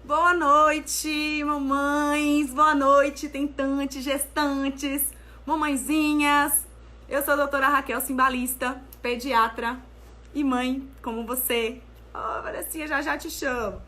Boa noite, mamães. Boa noite, tentantes, gestantes, mamãezinhas. Eu sou a doutora Raquel Simbalista, pediatra e mãe, como você. Oh, Vanessa, já já te chamo.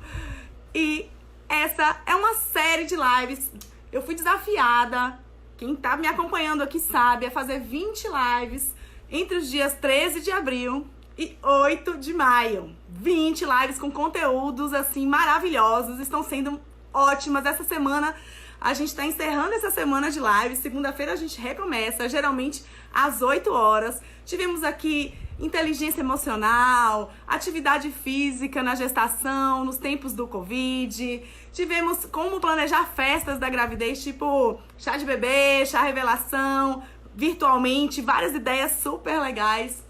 E essa é uma série de lives. Eu fui desafiada, quem tá me acompanhando aqui sabe, a fazer 20 lives entre os dias 13 de abril e 8 de maio. 20 lives com conteúdos assim maravilhosos, estão sendo ótimas. Essa semana a gente está encerrando essa semana de lives. Segunda-feira a gente recomeça, geralmente às 8 horas. Tivemos aqui inteligência emocional, atividade física na gestação, nos tempos do Covid. Tivemos como planejar festas da gravidez, tipo chá de bebê, chá revelação, virtualmente, várias ideias super legais.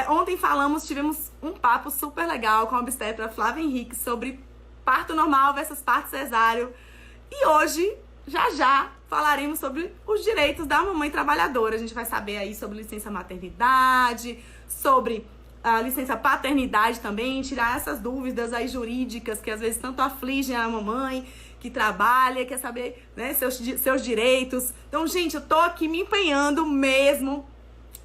Ontem tivemos um papo super legal com a obstetra Flávia Henrique sobre parto normal versus parto cesáreo. E hoje, já falaremos sobre os direitos da mamãe trabalhadora. A gente vai saber aí sobre licença maternidade, sobre a licença paternidade também, tirar essas dúvidas aí jurídicas que às vezes tanto afligem a mamãe que trabalha, quer saber, né, seus direitos. Então, gente, eu tô aqui me empenhando mesmo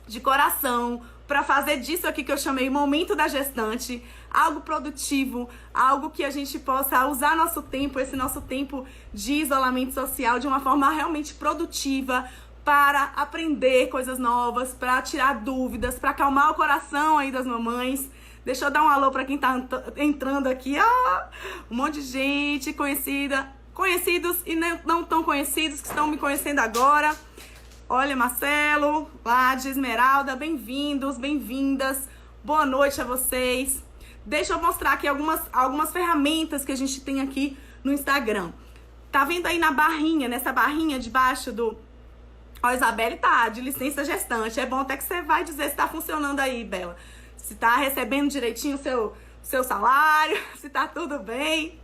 de coração para fazer disso aqui que eu chamei momento da gestante, algo produtivo, algo que a gente possa usar nosso tempo, esse nosso tempo de isolamento social de uma forma realmente produtiva, para aprender coisas novas, para tirar dúvidas, para acalmar o coração aí das mamães. Deixa eu dar um alô para quem tá entrando aqui. Um monte de gente conhecida, conhecidos e não tão conhecidos que estão me conhecendo agora. Olha, Marcelo, Lade, Esmeralda, bem-vindos, bem-vindas. Boa noite a vocês. Deixa eu mostrar aqui algumas ferramentas que a gente tem aqui no Instagram. Tá vendo aí na barrinha, nessa barrinha debaixo do... Ó, Isabelle tá de licença gestante. É bom até que você vai dizer se tá funcionando aí, Bela. Se tá recebendo direitinho o seu salário, se tá tudo bem.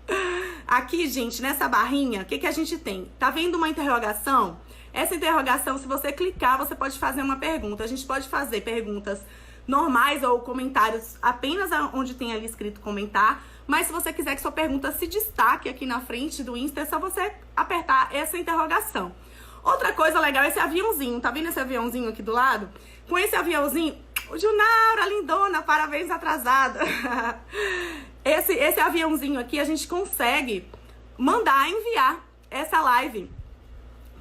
Aqui, gente, nessa barrinha, o que a gente tem? Tá vendo uma interrogação? Essa interrogação, se você clicar, você pode fazer uma pergunta. A gente pode fazer perguntas normais ou comentários apenas onde tem ali escrito comentar. Mas se você quiser que sua pergunta se destaque aqui na frente do Insta, é só você apertar essa interrogação. Outra coisa legal é esse aviãozinho. Tá vendo esse aviãozinho aqui do lado? Com esse aviãozinho, o Junaura, lindona, parabéns atrasada. Esse aviãozinho aqui, a gente consegue enviar essa live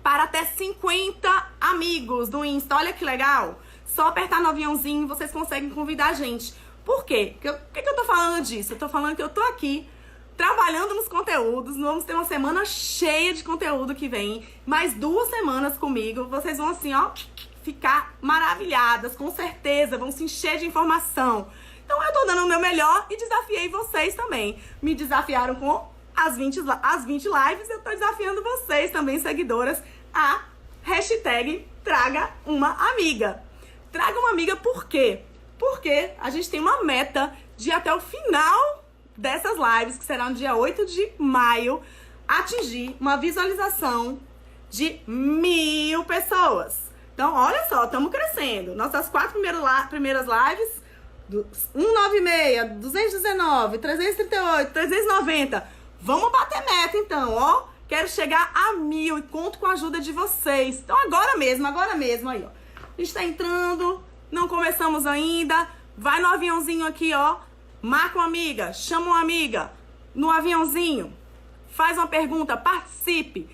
para até 50 amigos do Insta. Olha que legal. Só apertar no aviãozinho, vocês conseguem convidar a gente. Por quê? Por que eu tô falando disso? Eu tô falando que eu tô aqui trabalhando nos conteúdos. Vamos ter uma semana cheia de conteúdo que vem. Mais 2 semanas comigo. Vocês vão assim, ó, ficar maravilhadas. Com certeza, vão se encher de informação. Então eu tô dando o meu melhor e desafiei vocês também. Me desafiaram com as 20 lives, eu tô desafiando vocês também, seguidoras, a hashtag Traga uma Amiga. Traga uma amiga por quê? Porque a gente tem uma meta de até o final dessas lives, que será no dia 8 de maio, atingir uma visualização de 1000 pessoas. Então, olha só, estamos crescendo. Nossas 4 primeiras lives, 196, 219, 338, 390... Vamos bater meta, então, ó. Quero chegar a 1000 e conto com a ajuda de vocês. Então, agora mesmo, aí, ó. A gente tá entrando, não começamos ainda. Vai no aviãozinho aqui, ó. Marca uma amiga, chama uma amiga. No aviãozinho, faz uma pergunta, participe.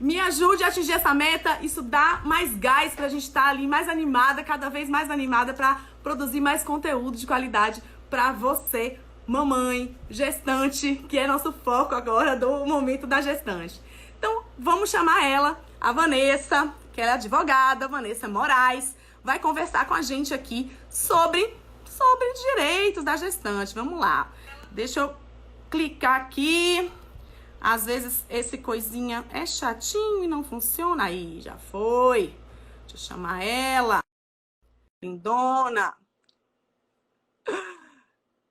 Me ajude a atingir essa meta. Isso dá mais gás pra gente estar ali mais animada, cada vez mais animada pra produzir mais conteúdo de qualidade pra você, mamãe, gestante, que é nosso foco agora do momento da gestante. Então, vamos chamar ela, a Vanessa, que ela é advogada, Vanessa Moraes, vai conversar com a gente aqui sobre direitos da gestante. Vamos lá. Deixa eu clicar aqui. Às vezes esse coisinha é chatinho e não funciona. Aí, já foi. Deixa eu chamar ela. Lindona.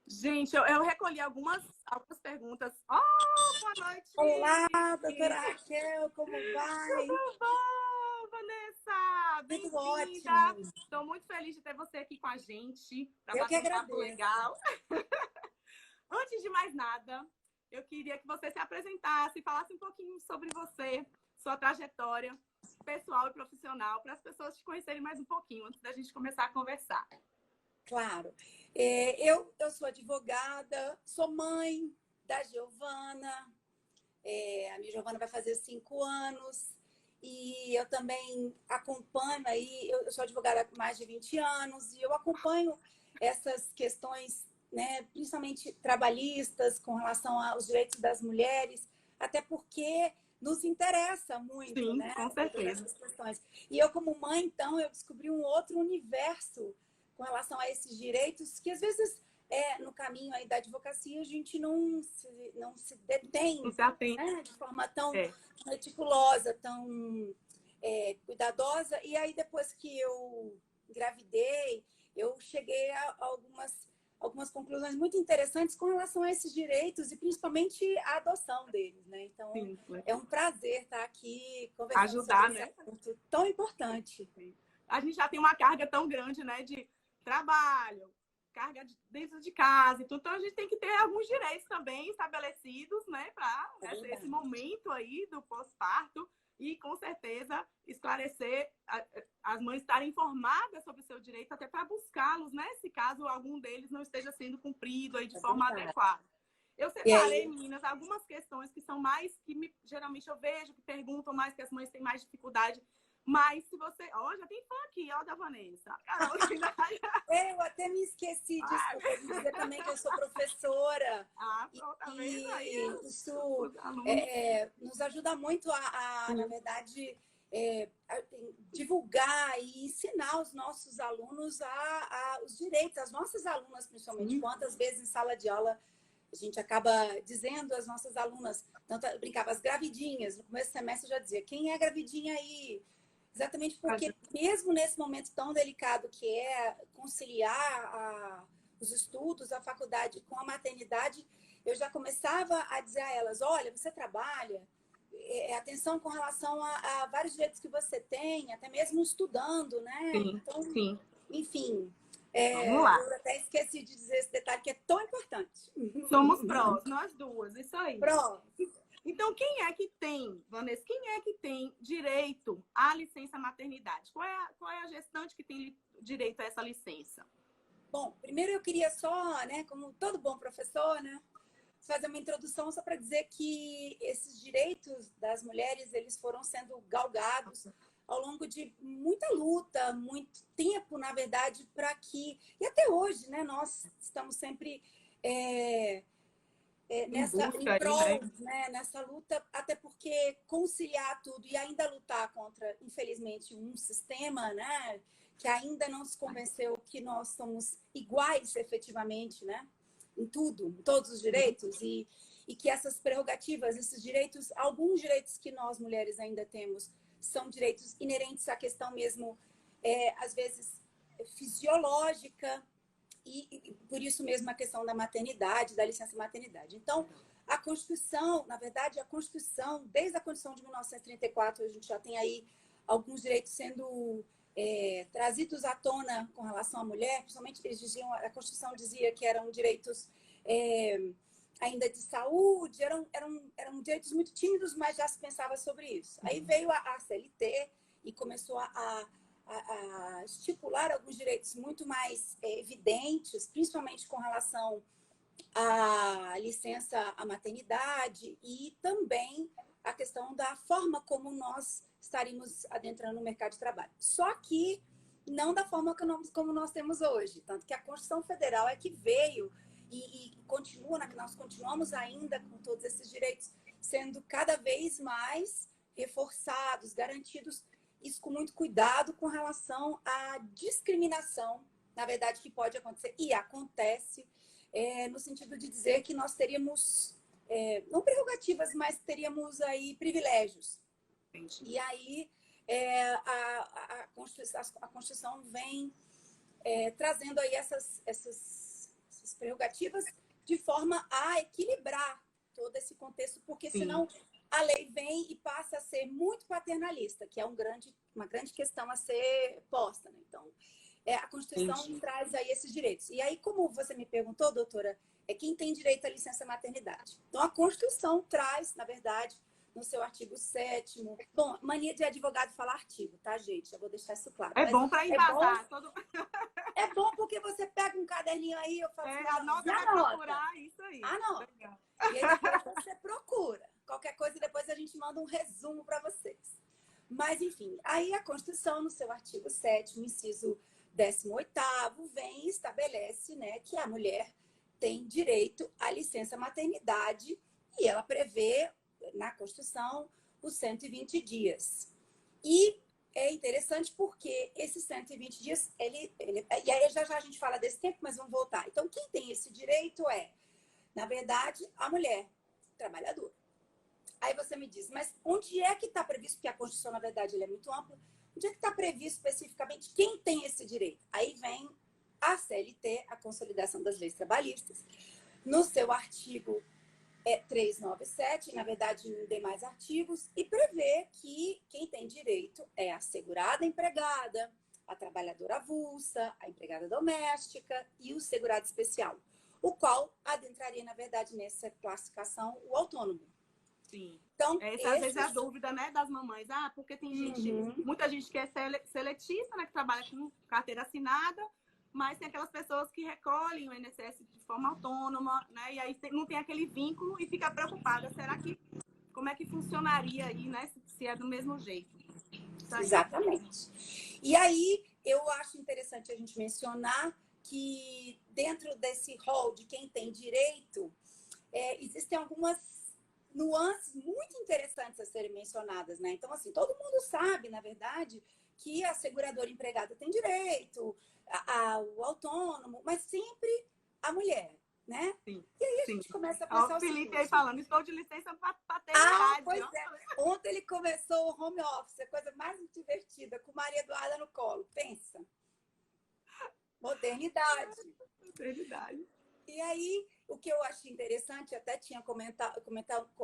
Gente, eu recolhi algumas perguntas. Oh, boa noite! Olá, doutora Raquel, como vai? Tudo bom, Vanessa? Tudo Bem-vinda! ótimo. Estou muito feliz de ter você aqui com a gente, para Eu que bater um papo agradeço. legal. Antes de mais nada, eu queria que você se apresentasse, falasse um pouquinho sobre você, sua trajetória pessoal e profissional, para as pessoas te conhecerem mais um pouquinho, antes da gente começar a conversar. Claro. Eu sou advogada, sou mãe da Giovana. A minha Giovana vai fazer 5 anos. E eu também acompanho aí, eu sou advogada há mais de 20 anos, e eu acompanho essas questões, né, principalmente trabalhistas, com relação aos direitos das mulheres, até porque nos interessa muito, Sim, né, com todas certeza. essas questões. E eu, como mãe, então, eu descobri um outro universo com relação a esses direitos, que às vezes, no caminho aí da advocacia, a gente não se Não detém, se atende. né, de forma tão É. meticulosa, tão cuidadosa. E aí, depois que eu engravidei, eu cheguei a algumas conclusões muito interessantes com relação a esses direitos e principalmente a adoção deles, né? Então, Sim, é um prazer estar aqui conversando sobre ajudar, esse né? assunto tão importante. A gente já tem uma carga tão grande, né, de trabalho, carga dentro de casa e tudo, então a gente tem que ter alguns direitos também estabelecidos, né, para esse momento aí do pós-parto e, com certeza, esclarecer, as mães estarem informadas sobre o seu direito, até para buscá-los, né, se caso algum deles não esteja sendo cumprido aí de forma adequada. Eu separei, meninas, algumas questões que são mais, geralmente eu vejo, que perguntam mais, que as mães têm mais dificuldade. Mas se você... Ó, já tem fã aqui, ó, da Vanessa. Carolina. Eu até me esqueci, desculpa, de dizer também que eu sou professora. Pronto, tá vendo aí? E isso nos ajuda muito na verdade, a divulgar e ensinar os nossos alunos os direitos, as nossas alunas, principalmente. Quantas vezes em sala de aula a gente acaba dizendo às nossas alunas, tanto eu brincava, as gravidinhas, no começo do semestre eu já dizia, quem é gravidinha aí? Exatamente porque, mesmo nesse momento tão delicado que é conciliar os estudos, a faculdade com a maternidade, eu já começava a dizer a elas, olha, você trabalha, atenção com relação a vários direitos que você tem, até mesmo estudando, né? Sim, então, sim. Enfim, Vamos lá. eu até esqueci de dizer esse detalhe que é tão importante. Somos prós, nós duas, isso aí. Prós. Então, quem é que tem, Vanessa, quem é que tem direito à licença maternidade? Qual é a gestante que tem direito a essa licença? Bom, primeiro eu queria só, né, como todo bom professor, né, fazer uma introdução só para dizer que esses direitos das mulheres, eles foram sendo galgados ao longo de muita luta, muito tempo, na verdade, para que... E até hoje, né, nós estamos sempre... em prol, né, nessa luta, até porque conciliar tudo e ainda lutar contra, infelizmente, um sistema, né, que ainda não se convenceu que nós somos iguais efetivamente, né, em tudo, em todos os direitos, e que essas prerrogativas, esses direitos, alguns direitos que nós mulheres ainda temos, são direitos inerentes à questão mesmo, às vezes, fisiológica, e por isso mesmo a questão da maternidade, da licença maternidade. Então, a Constituição, na verdade, a Constituição, desde a Constituição de 1934, a gente já tem aí alguns direitos sendo trazidos à tona com relação à mulher, principalmente eles diziam, a Constituição dizia que eram direitos ainda de saúde, eram direitos muito tímidos, mas já se pensava sobre isso. Aí veio a CLT e começou a estipular alguns direitos muito mais evidentes, principalmente com relação à licença à maternidade e também a questão da forma como nós estaríamos adentrando no mercado de trabalho. Só que não da forma como nós temos hoje, tanto que a Constituição Federal é que veio e continua, que nós continuamos ainda com todos esses direitos sendo cada vez mais reforçados, garantidos, isso com muito cuidado com relação à discriminação, na verdade, que pode acontecer e acontece, no sentido de dizer que nós teríamos, não prerrogativas, mas teríamos aí privilégios. Entendi. E aí a Constituição vem trazendo aí essas prerrogativas de forma a equilibrar todo esse contexto, porque senão a lei vem e passa a ser muito paternalista, que é uma grande questão a ser posta, né? Então, a Constituição Entendi. traz aí esses direitos. E aí, como você me perguntou, doutora, é quem tem direito à licença maternidade. Então, a Constituição traz, na verdade, no seu artigo 7º. Bom, mania de advogado falar artigo, tá, gente? Eu vou deixar isso claro. É Mas bom para é bom, embasar. é bom porque você pega um caderninho aí, eu falo assim, Anota, vai anota. procurar isso aí. Anota. Legal. E aí depois você procura. Qualquer coisa, depois a gente manda um resumo para vocês. Mas, enfim, aí a Constituição, no seu artigo 7º, inciso 18º, vem e estabelece, né, que a mulher tem direito à licença maternidade e ela prevê, na Constituição, os 120 dias. E é interessante porque esses 120 dias, e aí já a gente fala desse tempo, mas vamos voltar. Então, quem tem esse direito é, na verdade, a mulher trabalhadora. Aí você me diz, mas onde é que está previsto, porque a Constituição, na verdade, ele é muito ampla, onde é que está previsto especificamente quem tem esse direito? Aí vem a CLT, a Consolidação das Leis Trabalhistas, no seu artigo 397, na verdade, em demais artigos, e prevê que quem tem direito é a segurada empregada, a trabalhadora avulsa, a empregada doméstica e o segurado especial, o qual adentraria, na verdade, nessa classificação, o autônomo. Sim. Então, Às vezes é a dúvida, né, das mamães. Porque tem gente, muita gente que é seletista, né, que trabalha com carteira assinada, mas tem aquelas pessoas que recolhem o INSS de forma autônoma, né, e aí não tem aquele vínculo e fica preocupada. Como é que funcionaria aí, né, se é do mesmo jeito? Exatamente. E aí, eu acho interessante a gente mencionar que dentro desse rol de quem tem direito, existem algumas nuances muito interessantes a serem mencionadas, né? Então, assim, todo mundo sabe, na verdade, que a seguradora empregada tem direito, o autônomo, mas sempre a mulher, né? Sim. E aí a gente começa a pensar o Felipe seguinte, aí falando, estou de licença paternidade. pois é. Ontem ele começou o home office, a coisa mais divertida, com Maria Eduarda no colo. Pensa. Modernidade. Modernidade. E aí, o que eu achei interessante, até tinha comentado,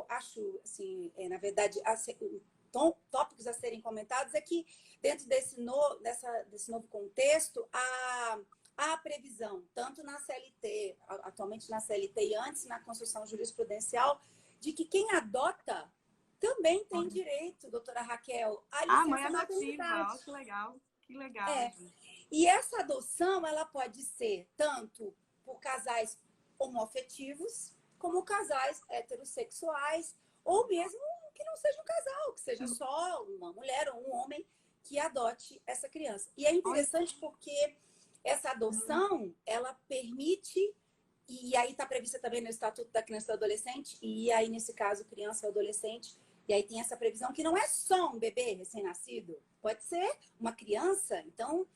acho, assim, na verdade, tópicos a serem comentados, é que dentro desse novo contexto, há previsão, tanto na CLT, atualmente na CLT e antes na construção jurisprudencial, de que quem adota também tem direito, doutora Raquel, à licença mãe adotiva, maternidade. que legal, que legal. E essa adoção, ela pode ser tanto por casais homoafetivos, como casais heterossexuais, ou mesmo que não seja um casal, que seja só uma mulher ou um homem que adote essa criança. E é interessante porque essa adoção, ela permite, e aí está prevista também no Estatuto da Criança e do Adolescente, e aí nesse caso criança e adolescente, e aí tem essa previsão que não é só um bebê recém-nascido, pode ser uma criança, então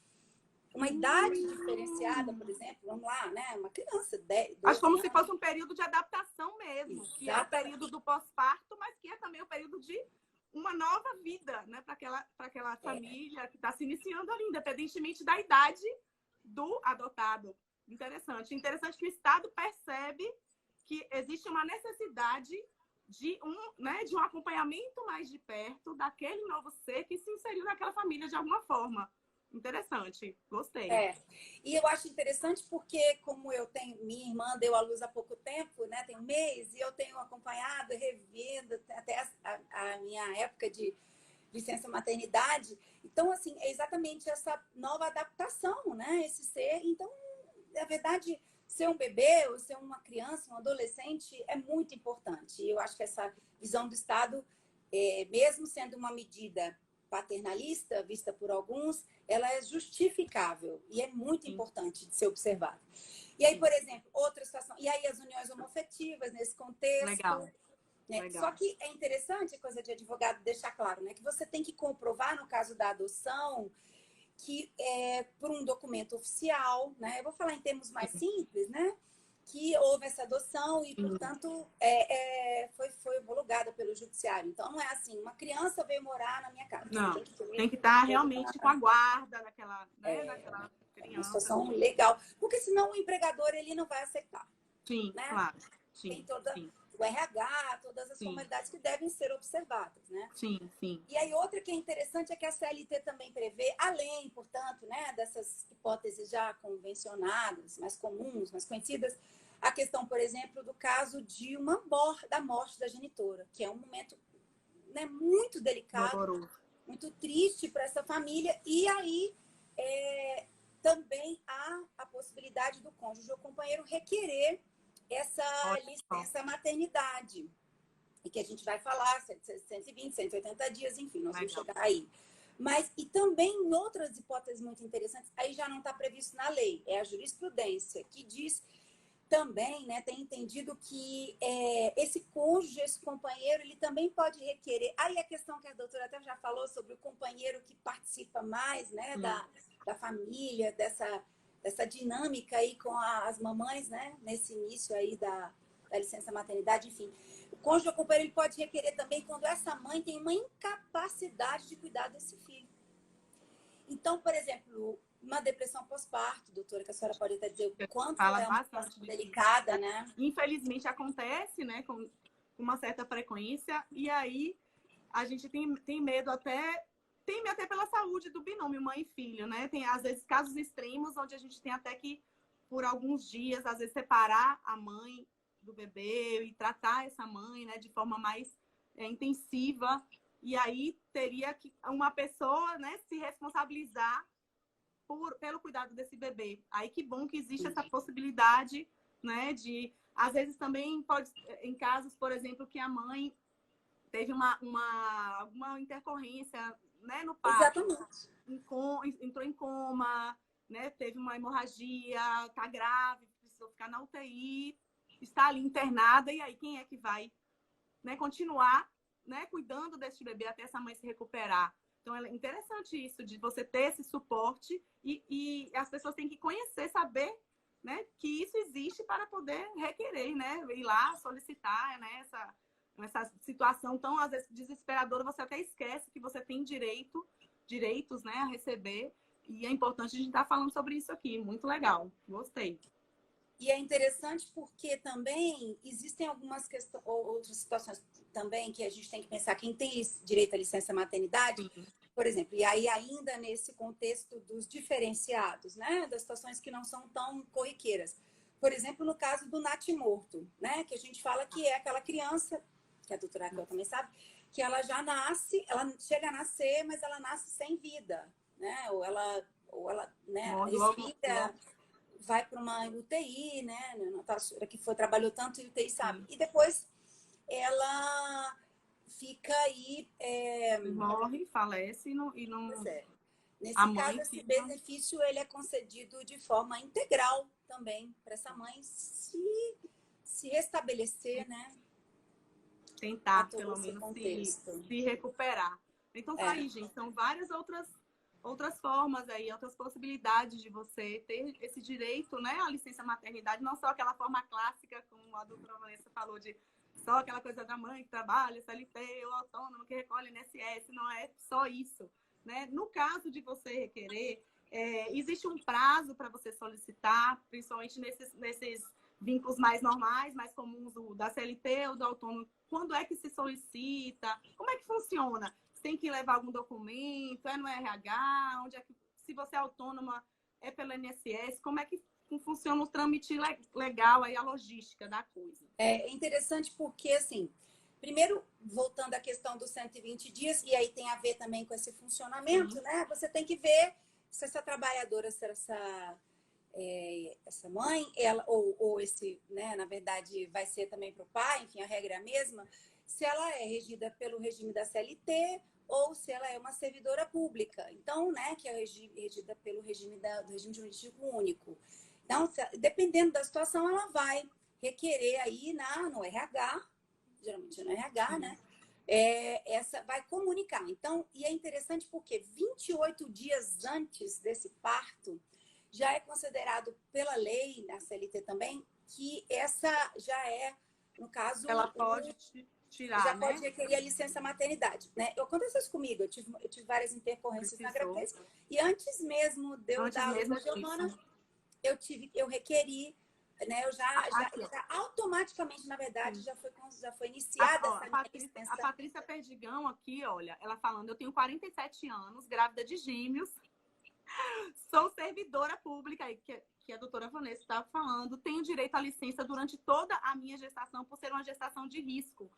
uma idade diferenciada, por exemplo, vamos lá, né? Uma criança, 10, 12 Acho como anos. se fosse um período de adaptação mesmo, que é o período do pós-parto, mas que é também o período de uma nova vida, né? Para aquela família que está se iniciando ali, independentemente da idade do adotado. Interessante. Interessante que o Estado percebe que existe uma necessidade de um acompanhamento mais de perto daquele novo ser que se inseriu naquela família de alguma forma. Interessante, gostei. E eu acho interessante porque, como minha irmã deu à luz há pouco tempo, né, tem um mês, e eu tenho acompanhado, revendo até a minha época de licença maternidade. Então, assim, é exatamente essa nova adaptação, né, esse ser. Então, na verdade, ser um bebê ou ser uma criança, um adolescente, é muito importante. E eu acho que essa visão do Estado, mesmo sendo uma medida paternalista, vista por alguns, ela é justificável e é muito importante de ser observada. E aí, por exemplo, outra situação, e aí as uniões homoafetivas nesse contexto. Legal. Né? Só que é interessante, coisa de advogado, deixar claro, né, que você tem que comprovar, no caso da adoção, que por um documento oficial, né, eu vou falar em termos mais simples, né, que houve essa adoção e, portanto, foi homologada pelo judiciário. Então, não é assim, uma criança veio morar na minha casa. Não, tem que estar realmente com a guarda daquela criança. Uma situação legal. Porque senão o empregador ele não vai aceitar. Sim, né? claro. Sim, Tem toda o RH, todas as Sim. formalidades que devem ser observadas, né? Sim, sim. E aí outra que é interessante é que a CLT também prevê, além, portanto, né, dessas hipóteses já convencionadas, mais comuns, mais conhecidas, a questão, por exemplo, do caso de da morte da genitora, que é um momento, né, muito delicado, Doloroso. muito triste para essa família. E aí também há a possibilidade do cônjuge ou companheiro requerer essa licença maternidade. E que a gente vai falar, 120, 180 dias, enfim, nós vamos chegar aí. Mas, e também em outras hipóteses muito interessantes, aí já não está previsto na lei, é a jurisprudência, que diz também, né, tem entendido que esse cônjuge, esse companheiro, ele também pode requerer. Aí a questão que a doutora até já falou sobre o companheiro que participa mais, né, da família, dessa dinâmica aí com as mamães, né, nesse início aí da licença maternidade, enfim. O cônjuge ou companheiro ele pode requerer também quando essa mãe tem uma incapacidade de cuidar desse filho. Então, por exemplo, uma depressão pós-parto, doutora, que a senhora pode até dizer o quanto ela é uma situação delicada, né? Infelizmente acontece, né, com uma certa frequência, e aí a gente tem medo até pela saúde do binômio mãe e filho, né? Tem, às vezes, casos extremos onde a gente tem até que, por alguns dias, às vezes, separar a mãe do bebê e tratar essa mãe, né, de forma mais intensiva. E aí teria que uma pessoa, né, se responsabilizar pelo cuidado desse bebê. Aí que bom que existe essa possibilidade, né, de... Às vezes também pode, em casos, por exemplo, que a mãe teve uma intercorrência, né, no parto. Exatamente. Entrou em coma, né, teve uma hemorragia, tá grave, precisou ficar na UTI, está ali internada, e aí quem é que vai, né, continuar, né, cuidando desse bebê até essa mãe se recuperar? Então, é interessante isso, de você ter esse suporte e as pessoas têm que conhecer, saber, né, que isso existe para poder requerer, né, ir lá solicitar, né, essa situação tão, às vezes, desesperadora, você até esquece que você tem direitos, né, a receber. E é importante a gente estar falando sobre isso aqui. Muito legal. Gostei. E é interessante porque também existem algumas questões, outras situações também que a gente tem que pensar. Quem tem direito à licença maternidade, por exemplo, e aí ainda nesse contexto dos diferenciados, né, das situações que não são tão corriqueiras. Por exemplo, no caso do natimorto, né, que a gente fala que é aquela criança, que a doutora Raquel também sabe, que ela já nasce, ela chega a nascer, mas ela nasce sem vida, né, ou ela né, respira, vai para uma UTI, né, Natasha, que trabalhou tanto em UTI, sabe, e depois ela fica aí... morre, falece e não... Pois é. Nesse caso, esse benefício ele é concedido de forma integral também para essa mãe se restabelecer, né? Tentar, pelo menos, se recuperar. Então, tá aí, gente. São várias outras formas aí, outras possibilidades de você ter esse direito, né, à licença maternidade, não só aquela forma clássica, como a doutora Vanessa falou, de só aquela coisa da mãe que trabalha, CLT, ou autônomo que recolhe INSS, não é só isso, né? No caso de você requerer, existe um prazo para você solicitar, principalmente nesses vínculos mais normais, mais comuns da CLT ou do autônomo. Quando é que se solicita? Como é que funciona? Tem que levar algum documento? É no RH? Onde é que, se você é autônoma, é pelo INSS? Como é que funciona o trâmite legal, aí, a logística da coisa? É interessante porque, assim, primeiro, voltando à questão dos 120 dias, e aí tem a ver também com esse funcionamento, né? Você tem que ver se essa trabalhadora, se essa mãe, ela, ou esse, né, na verdade, vai ser também para o pai, enfim, a regra é a mesma, se ela é regida pelo regime da CLT ou se ela é uma servidora pública. Então, né, que é regida pelo regime do regime jurídico único. Então, dependendo da situação, ela vai requerer aí no RH, geralmente no RH, né? Vai comunicar. Então, e é interessante porque 28 dias antes desse parto, já é considerado pela lei, na CLT também, que essa já é, no caso... Ela pode tirar, já pode requerer a licença maternidade, né? Aconteceu isso comigo, eu tive várias intercorrências na gravidez. E antes mesmo de eu dar a luz à Giovana, eu requeri né? Eu Aqui, ó. já automaticamente, na verdade, já foi iniciada essa minha licença. A Patrícia Perdigão aqui, olha, ela falando, eu tenho 47 anos, grávida de gêmeos, sou servidora pública, que a doutora Vanessa estava falando, tenho direito à licença durante toda a minha gestação, por ser uma gestação de risco.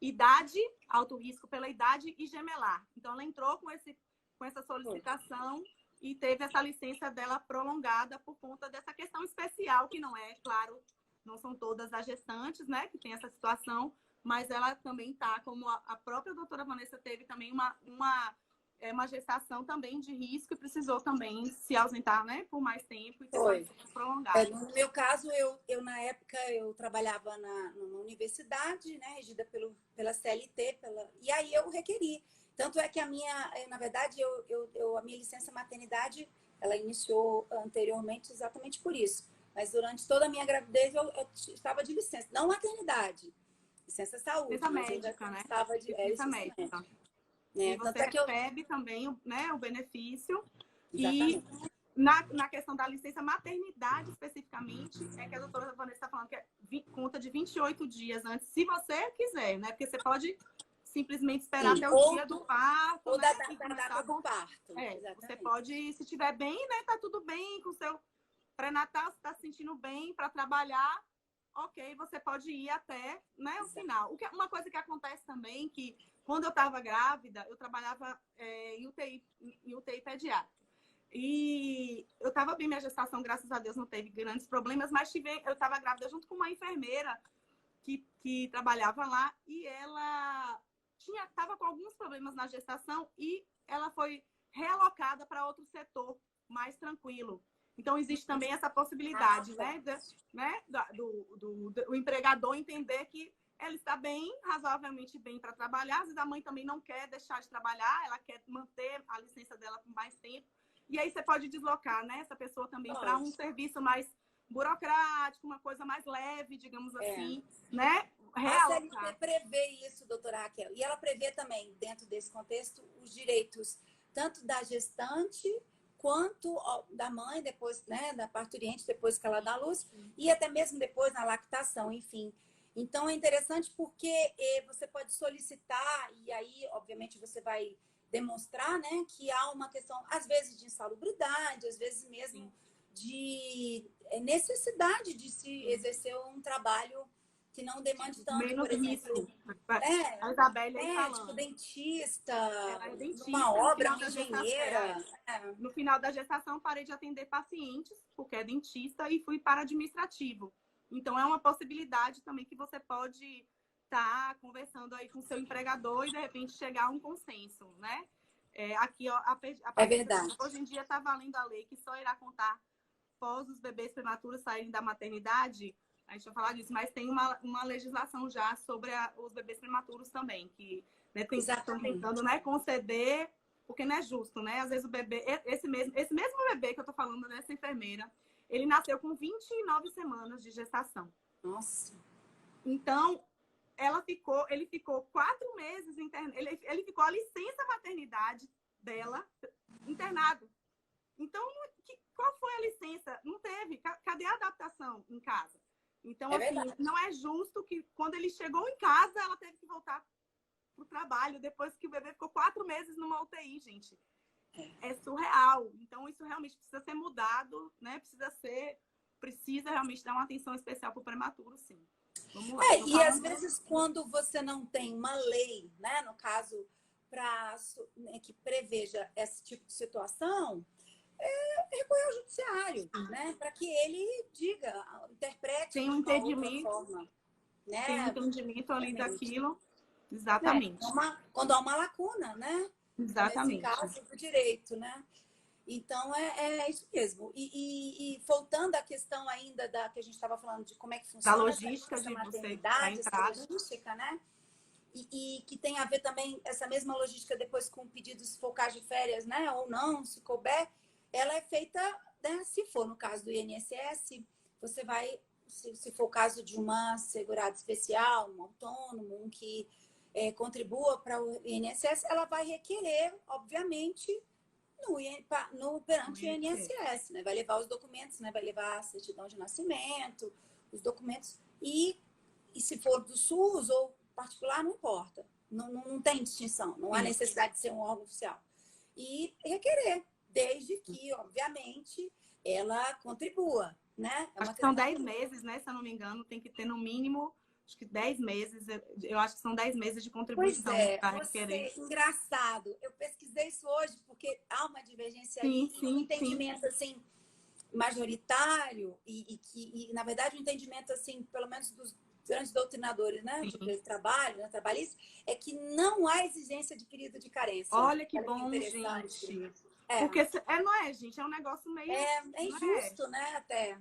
Idade, alto risco pela idade e gemelar. Então, ela entrou com essa solicitação e teve essa licença dela prolongada por conta dessa questão especial, que não é, claro, não são todas as gestantes, né, que tem essa situação, mas ela também está, como a própria doutora Vanessa teve também uma gestação também de risco e precisou também se ausentar, né, por mais tempo e ter uma licença prolongada. No meu caso, eu na época, eu trabalhava numa universidade, né, regida pela CLT, e aí eu requeri. Tanto é que na verdade, a minha licença maternidade, ela iniciou anteriormente exatamente por isso. Mas durante toda a minha gravidez, eu estava de licença. Não maternidade, licença saúde. Licença médica, né? Estava de licença médica. Né? E você recebe também, né, o benefício. Exatamente. E na questão da licença maternidade, especificamente, é que a doutora Vanessa está falando que conta de 28 dias antes, se você quiser, né? Porque você pode simplesmente esperar até o dia do parto. Ou né? da data do parto. Você pode, se estiver bem, né? Tá tudo bem com o seu pré-natal, você está se sentindo bem para trabalhar, ok, você pode ir até, né, o final. Uma coisa que acontece também, que quando eu estava grávida, eu trabalhava em UTI pediátrica. E eu estava bem, minha gestação, graças a Deus, não teve grandes problemas, mas eu estava grávida junto com uma enfermeira que trabalhava lá e ela estava com alguns problemas na gestação e ela foi realocada para outro setor mais tranquilo. Então, existe também essa possibilidade, do empregador entender que ela está bem, razoavelmente bem para trabalhar. Às vezes a mãe também não quer deixar de trabalhar, ela quer manter a licença dela por mais tempo. E aí você pode deslocar, né, essa pessoa também para um serviço mais burocrático, uma coisa mais leve, digamos assim, né? A CLT prevê isso, doutora Raquel. E ela prevê também, dentro desse contexto, os direitos tanto da gestante quanto da mãe, depois, né, da parturiente, depois que ela dá luz, e até mesmo depois na lactação, enfim. Então, é interessante porque você pode solicitar, e aí, obviamente, você vai demonstrar, né, que há uma questão, às vezes, de insalubridade, às vezes mesmo de necessidade de se exercer um trabalho que não demande tanto, menos por exemplo, risco. A Isabelle aí médico, dentista, ela é dentista, uma obra, uma engenheira. No final da gestação, parei de atender pacientes, porque é dentista, e fui para administrativo. Então, é uma possibilidade também que você pode estar conversando aí com o seu empregador e, de repente, chegar a um consenso, né? Aqui, ó, É verdade. Hoje em dia está valendo a lei que só irá contar após os bebês prematuros saírem da maternidade. A gente vai falar disso, mas tem uma legislação já sobre os bebês prematuros também, que né, estão tentando, né, conceder, porque não é justo, né? Às vezes o bebê, esse mesmo bebê que eu tô falando dessa enfermeira, ele nasceu com 29 semanas de gestação. Nossa. Então, ele ficou 4 meses internado, ele ficou a licença maternidade dela internado. Então, qual foi a licença? Não teve. Cadê a adaptação em casa? Então, assim, não é justo que quando ele chegou em casa, ela teve que voltar para o trabalho, depois que o bebê ficou 4 meses numa UTI, gente. É surreal. Então, isso realmente precisa ser mudado, né? Precisa realmente dar uma atenção especial para o prematuro, sim. Vamos lá. E às vezes, quando você não tem uma lei, né? No caso, que preveja esse tipo de situação, recorrer ao judiciário, né? Para que ele interprete tem um entendimento, forma, né? Tem um entendimento ali daquilo. Exatamente. Quando há uma lacuna, né? Exatamente. Nesse caso do direito, né? Então, é isso mesmo. E voltando à questão ainda que a gente estava falando de como é que funciona da logística de maternidade, essa logística, né? E que tem a ver também essa mesma logística depois com pedidos focais de férias, né? Ou não, se couber, ela é feita, né? Se for no caso do INSS, você vai, se for o caso de uma segurada especial, um autônomo, um que contribua para o INSS, ela vai requerer, obviamente, perante o INSS, né? Vai levar os documentos, né? Vai levar a certidão de nascimento, os documentos. E se for do SUS ou particular, não importa. Não tem distinção. Não há necessidade de ser um órgão oficial. E requerer, desde que, obviamente, ela contribua, né? Acho que são 10 meses, né? Se eu não me engano, tem que ter no mínimo, acho que 10 meses. Eu acho que são 10 meses de contribuição para requerer. Engraçado. Eu pesquisei isso hoje porque há uma divergência aí e um entendimento assim majoritário e na verdade um entendimento assim, pelo menos dos grandes doutrinadores, né, de trabalho, né, trabalhista, é que não há exigência de período de carência. Olha que bom, gente. Porque não é, gente, é um negócio meio... É injusto, né, até.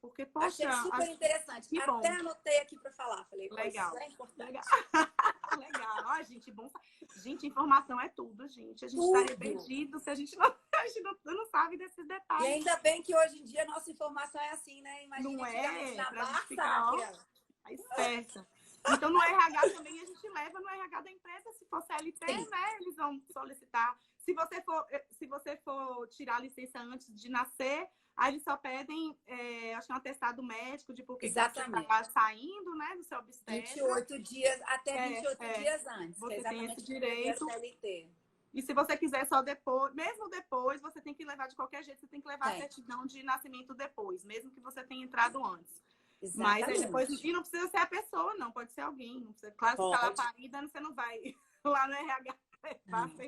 Porque, poxa... Achei super interessante. Até anotei aqui para falar. Falei, legal. Isso é importante. Legal. Legal. Gente, bom. Gente, informação é tudo, gente. A gente estaria perdido se a gente não sabe desses detalhes. E ainda bem que hoje em dia a nossa informação é assim, né? Imagina não antigamente na Barça, ficar, esperta. Então, no RH também a gente leva no RH da empresa, se for CLT, né? Eles vão solicitar. Se você for tirar a licença antes de nascer, aí eles só pedem, acho que um atestado médico de por que você está saindo, né, do seu obstetra. 28 dias, até 28 dias antes. Você tem esse direito. CLT. E se você quiser só depois, mesmo depois, você tem que levar de qualquer jeito, você tem que levar a certidão de nascimento depois, mesmo que você tenha entrado antes. Exatamente. Mas aí depois, e não precisa ser a pessoa, não, pode ser alguém. Não precisa, claro, se está lá parida, você não vai lá no RH.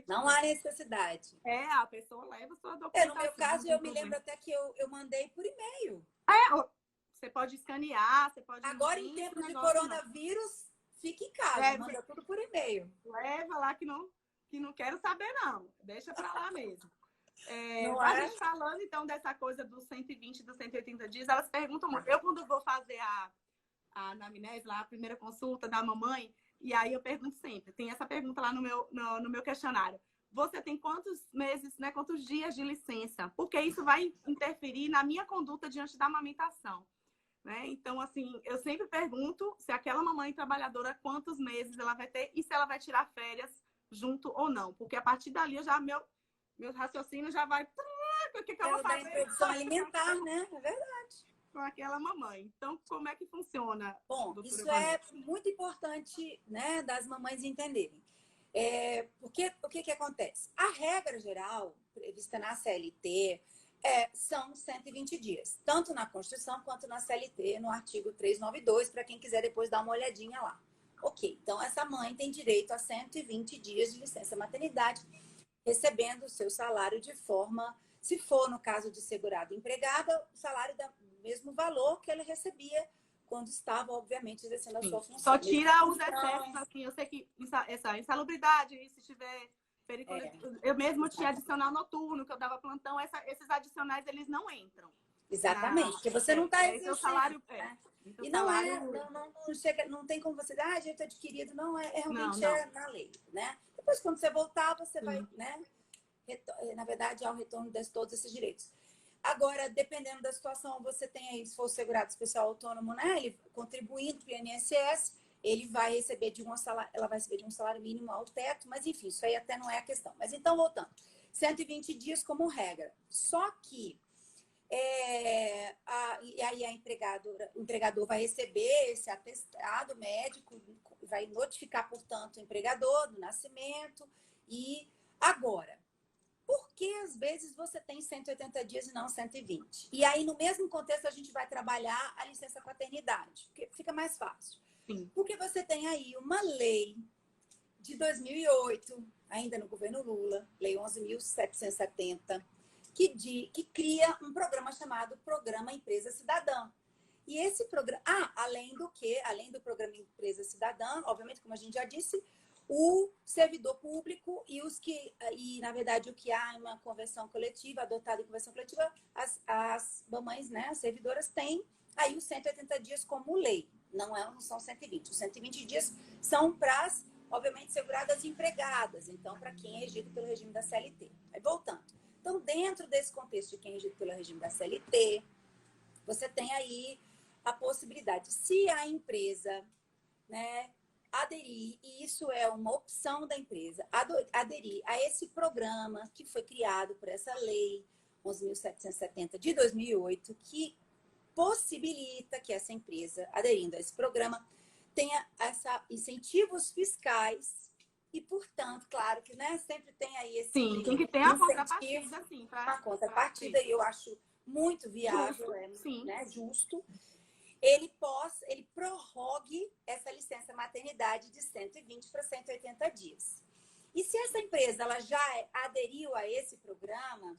Não há necessidade. A pessoa leva a sua documentação. No meu caso, eu me lembro até que eu mandei por e-mail. Você pode escanear, você pode... Agora, em tempo de coronavírus, fique em casa, manda tudo por e-mail. Leva lá que não quero saber, não. Deixa pra lá mesmo. A gente falando, então, dessa coisa dos 120, dos 180 dias, elas perguntam muito. Eu, quando vou fazer a anamnese, lá, a primeira consulta da mamãe, e aí eu pergunto sempre, tem essa pergunta lá no meu questionário. Você tem quantos meses, né, quantos dias de licença? Porque isso vai interferir na minha conduta diante da amamentação. Né? Então, assim, eu sempre pergunto se aquela mamãe trabalhadora, quantos meses ela vai ter e se ela vai tirar férias junto ou não. Porque a partir dali, meu raciocínio já vai... O que eu vou fazer? Introdução alimentar, né? É verdade. Com aquela mamãe. Então, como é que funciona? Bom, isso é muito importante, né, das mamães entenderem. Porque o que acontece? A regra geral, prevista na CLT, são 120 dias. Tanto na Constituição quanto na CLT, no artigo 392, para quem quiser depois dar uma olhadinha lá. Ok, então essa mãe tem direito a 120 dias de licença maternidade, recebendo o seu salário de forma, se for no caso de segurado empregada, o salário do mesmo valor que ela recebia quando estava, obviamente, exercendo a sua função. Só tira os excessos, assim, eu sei que essa insalubridade, se tiver periculosidade, eu mesmo tinha adicional noturno, que eu dava plantão, esses adicionais, eles não entram. Exatamente, porque você não está exercendo. Salário, então, e não chega, não tem como você dizer, direito adquirido, não, realmente não. Na lei, né? Depois, quando você voltar, você vai, né? Na verdade, ao retorno de todos esses direitos. Agora, dependendo da situação, você tem aí, se for segurado especial autônomo, né? Ele contribuindo para o INSS, ele vai receber ela vai receber de um salário mínimo ao teto, mas enfim, isso aí até não é a questão. Mas então, voltando, 120 dias como regra. Só que e aí o empregador vai receber esse atestado médico, vai notificar, portanto, o empregador do nascimento. E agora, por que às vezes você tem 180 dias e não 120? E aí, no mesmo contexto, a gente vai trabalhar a licença paternidade, porque fica mais fácil. Sim. Porque você tem aí uma lei de 2008, ainda no governo Lula, Lei 11.770, que cria um programa chamado Programa Empresa Cidadã. E esse programa... além do Programa Empresa Cidadã, obviamente, como a gente já disse, o servidor público e na verdade, o que há em uma convenção coletiva, adotada em convenção coletiva, as mamães, né, as servidoras, têm aí os 180 dias como lei. Não são 120. Os 120 dias são para as, obviamente, seguradas empregadas. Então, para quem é regido pelo regime da CLT. Aí, voltando. Então, dentro desse contexto de quem é regido pelo regime da CLT, você tem aí a possibilidade, se a empresa, né, aderir, e isso é uma opção da empresa, aderir a esse programa que foi criado por essa lei 11.770 de 2008, que possibilita que essa empresa, aderindo a esse programa, tenha incentivos fiscais e, portanto, claro que, né, sempre tem aí esse Sim, tem que ter a incentivo, contrapartida, assim, a contrapartida, e eu acho muito viável, sim. né, justo, ele prorrogue essa licença maternidade de 120 para 180 dias. E se essa empresa ela já aderiu a esse programa,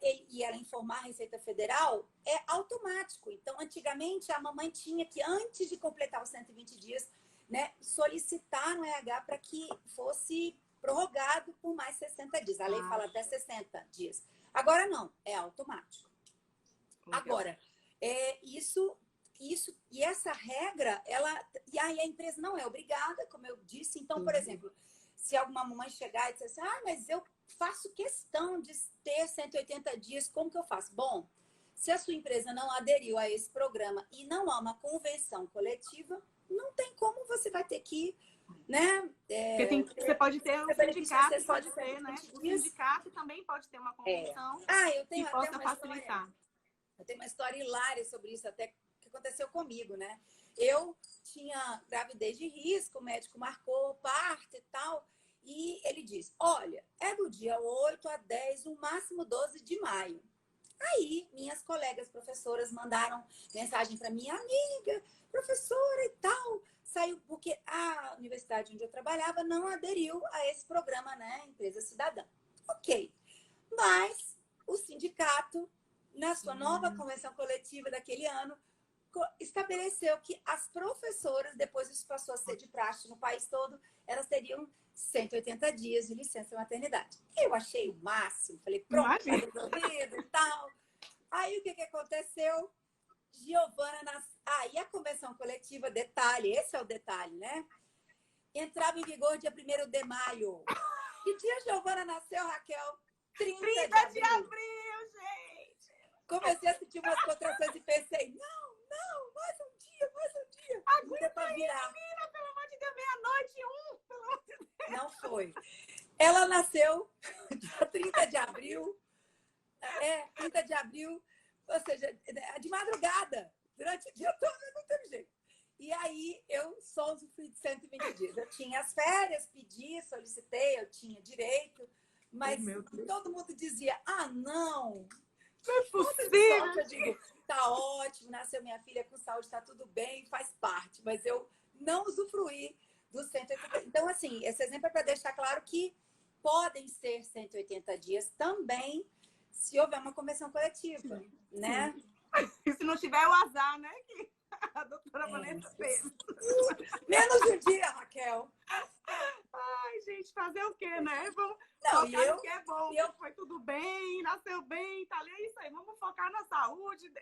e ela informar a Receita Federal, é automático. Então, antigamente, a mamãe tinha que, antes de completar os 120 dias, né, solicitar no RH para que fosse prorrogado por mais 60 dias. A lei fala até 60 dias. Agora não, é automático. Agora, isso e essa regra, e aí a empresa não é obrigada, como eu disse. Então, por exemplo, se alguma mamãe chegar e dizer assim, mas eu faço questão de ter 180 dias, como que eu faço? Bom, se a sua empresa não aderiu a esse programa e não há uma convenção coletiva, não tem como, você vai ter que, né? Você pode ter um sindicato, pode ter, né? O sindicato também pode ter uma convenção que possa facilitar. Eu tenho uma história hilária sobre isso, até que aconteceu comigo, né? Eu tinha gravidez de risco, o médico marcou o parto e tal, e ele disse, olha, é do dia 8 a 10, no máximo 12 de maio. Aí, minhas colegas professoras mandaram mensagem para minha amiga, professora e tal, saiu porque a universidade onde eu trabalhava não aderiu a esse programa, né, Empresa Cidadã. Ok, mas o sindicato, na sua nova convenção coletiva daquele ano, estabeleceu que as professoras, depois isso passou a ser de praxe no país todo, elas teriam 180 dias de licença maternidade. Eu achei o máximo, falei, pronto, tá resolvido e tal. Aí o que aconteceu? Giovana e a convenção coletiva, detalhe, esse é o detalhe, né? Entrava em vigor dia 1º de maio. Que dia Giovana nasceu, Raquel? 30 de abril, gente! Comecei a sentir umas contrações e pensei, não, mais um dia. Aguenta pra virar. Menina, pelo amor de Deus, meia-noite e 1, pelo amor de Deus. Não foi. Ela nasceu dia 30 de abril, 30 de abril, ou seja, de madrugada, durante o dia todo, não teve jeito. E aí, eu só usufruí de 120 dias. Eu tinha as férias, pedi, solicitei, eu tinha direito, mas todo mundo dizia, não é possível. Eu digo, tá ótimo, nasceu minha filha com saúde, tá tudo bem, faz parte, mas eu não usufruí dos 180. Então, assim, esse exemplo é para deixar claro que podem ser 180 dias também, se houver uma convenção coletiva, né? E se não tiver o azar, né? Que a doutora Vanessa fez. Menos um dia, Raquel. Ai, gente, fazer o quê, né? Vamos focar no que é bom. Foi tudo bem, nasceu bem, tá ali, é isso aí. Vamos focar na saúde.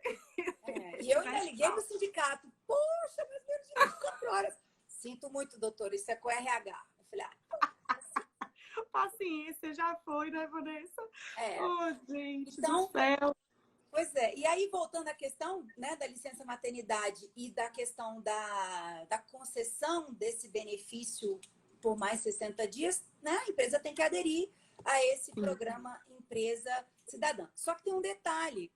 E eu ainda liguei pro sindicato. Poxa, mas menos de 24 horas. Sinto muito, doutor, isso é com RH. Eu falei, paciência, já foi, né, Vanessa? Gente então, do céu. Pois é. E aí, voltando à questão, né, da licença maternidade e da questão da concessão desse benefício por mais 60 dias, né, a empresa tem que aderir a esse programa Empresa Cidadã. Só que tem um detalhe.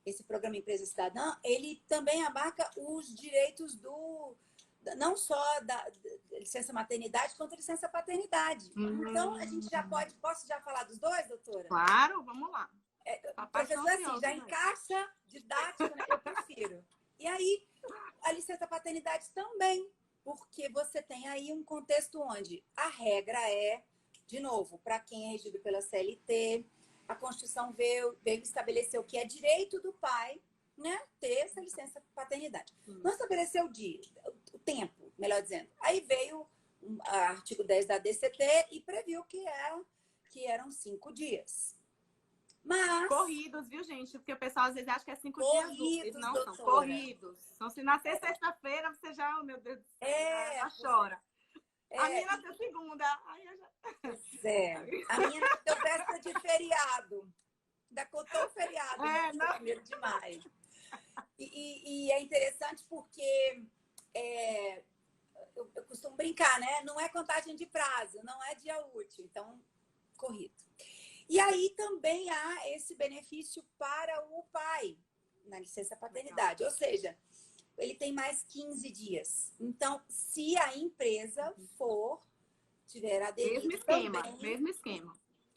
Esse programa Empresa Cidadã, ele também abarca os direitos não só da licença maternidade, quanto licença paternidade. Então, a gente já posso já falar dos dois, doutora? Claro, vamos lá. Professor, assim, já encaixa didático, né? Eu prefiro. E aí, a licença paternidade também, porque você tem aí um contexto onde a regra é, de novo, para quem é regido pela CLT, a Constituição veio estabelecer o que é direito do pai, né, ter essa licença paternidade. Não estabeleceu o tempo, melhor dizendo. Aí veio o artigo 10 da DCT e previu que eram 5 dias. Mas... corridos, viu, gente? Porque o pessoal às vezes acha que é 5 dias úteis. Não, doutora. São corridos. Então, se nascer sexta-feira, você já, oh, meu Deus do céu, já chora. A minha nasceu segunda. Aí eu já... A minha nasceu véspera de feriado. Ainda contou o feriado, né? 1º de maio. E é interessante porque brincar, né? Não é contagem de prazo, não é dia útil, então, corrido. E aí também há esse benefício para o pai, na licença paternidade, ou seja, ele tem mais 15 dias. Então, se a empresa tiver aderido mesmo esquema.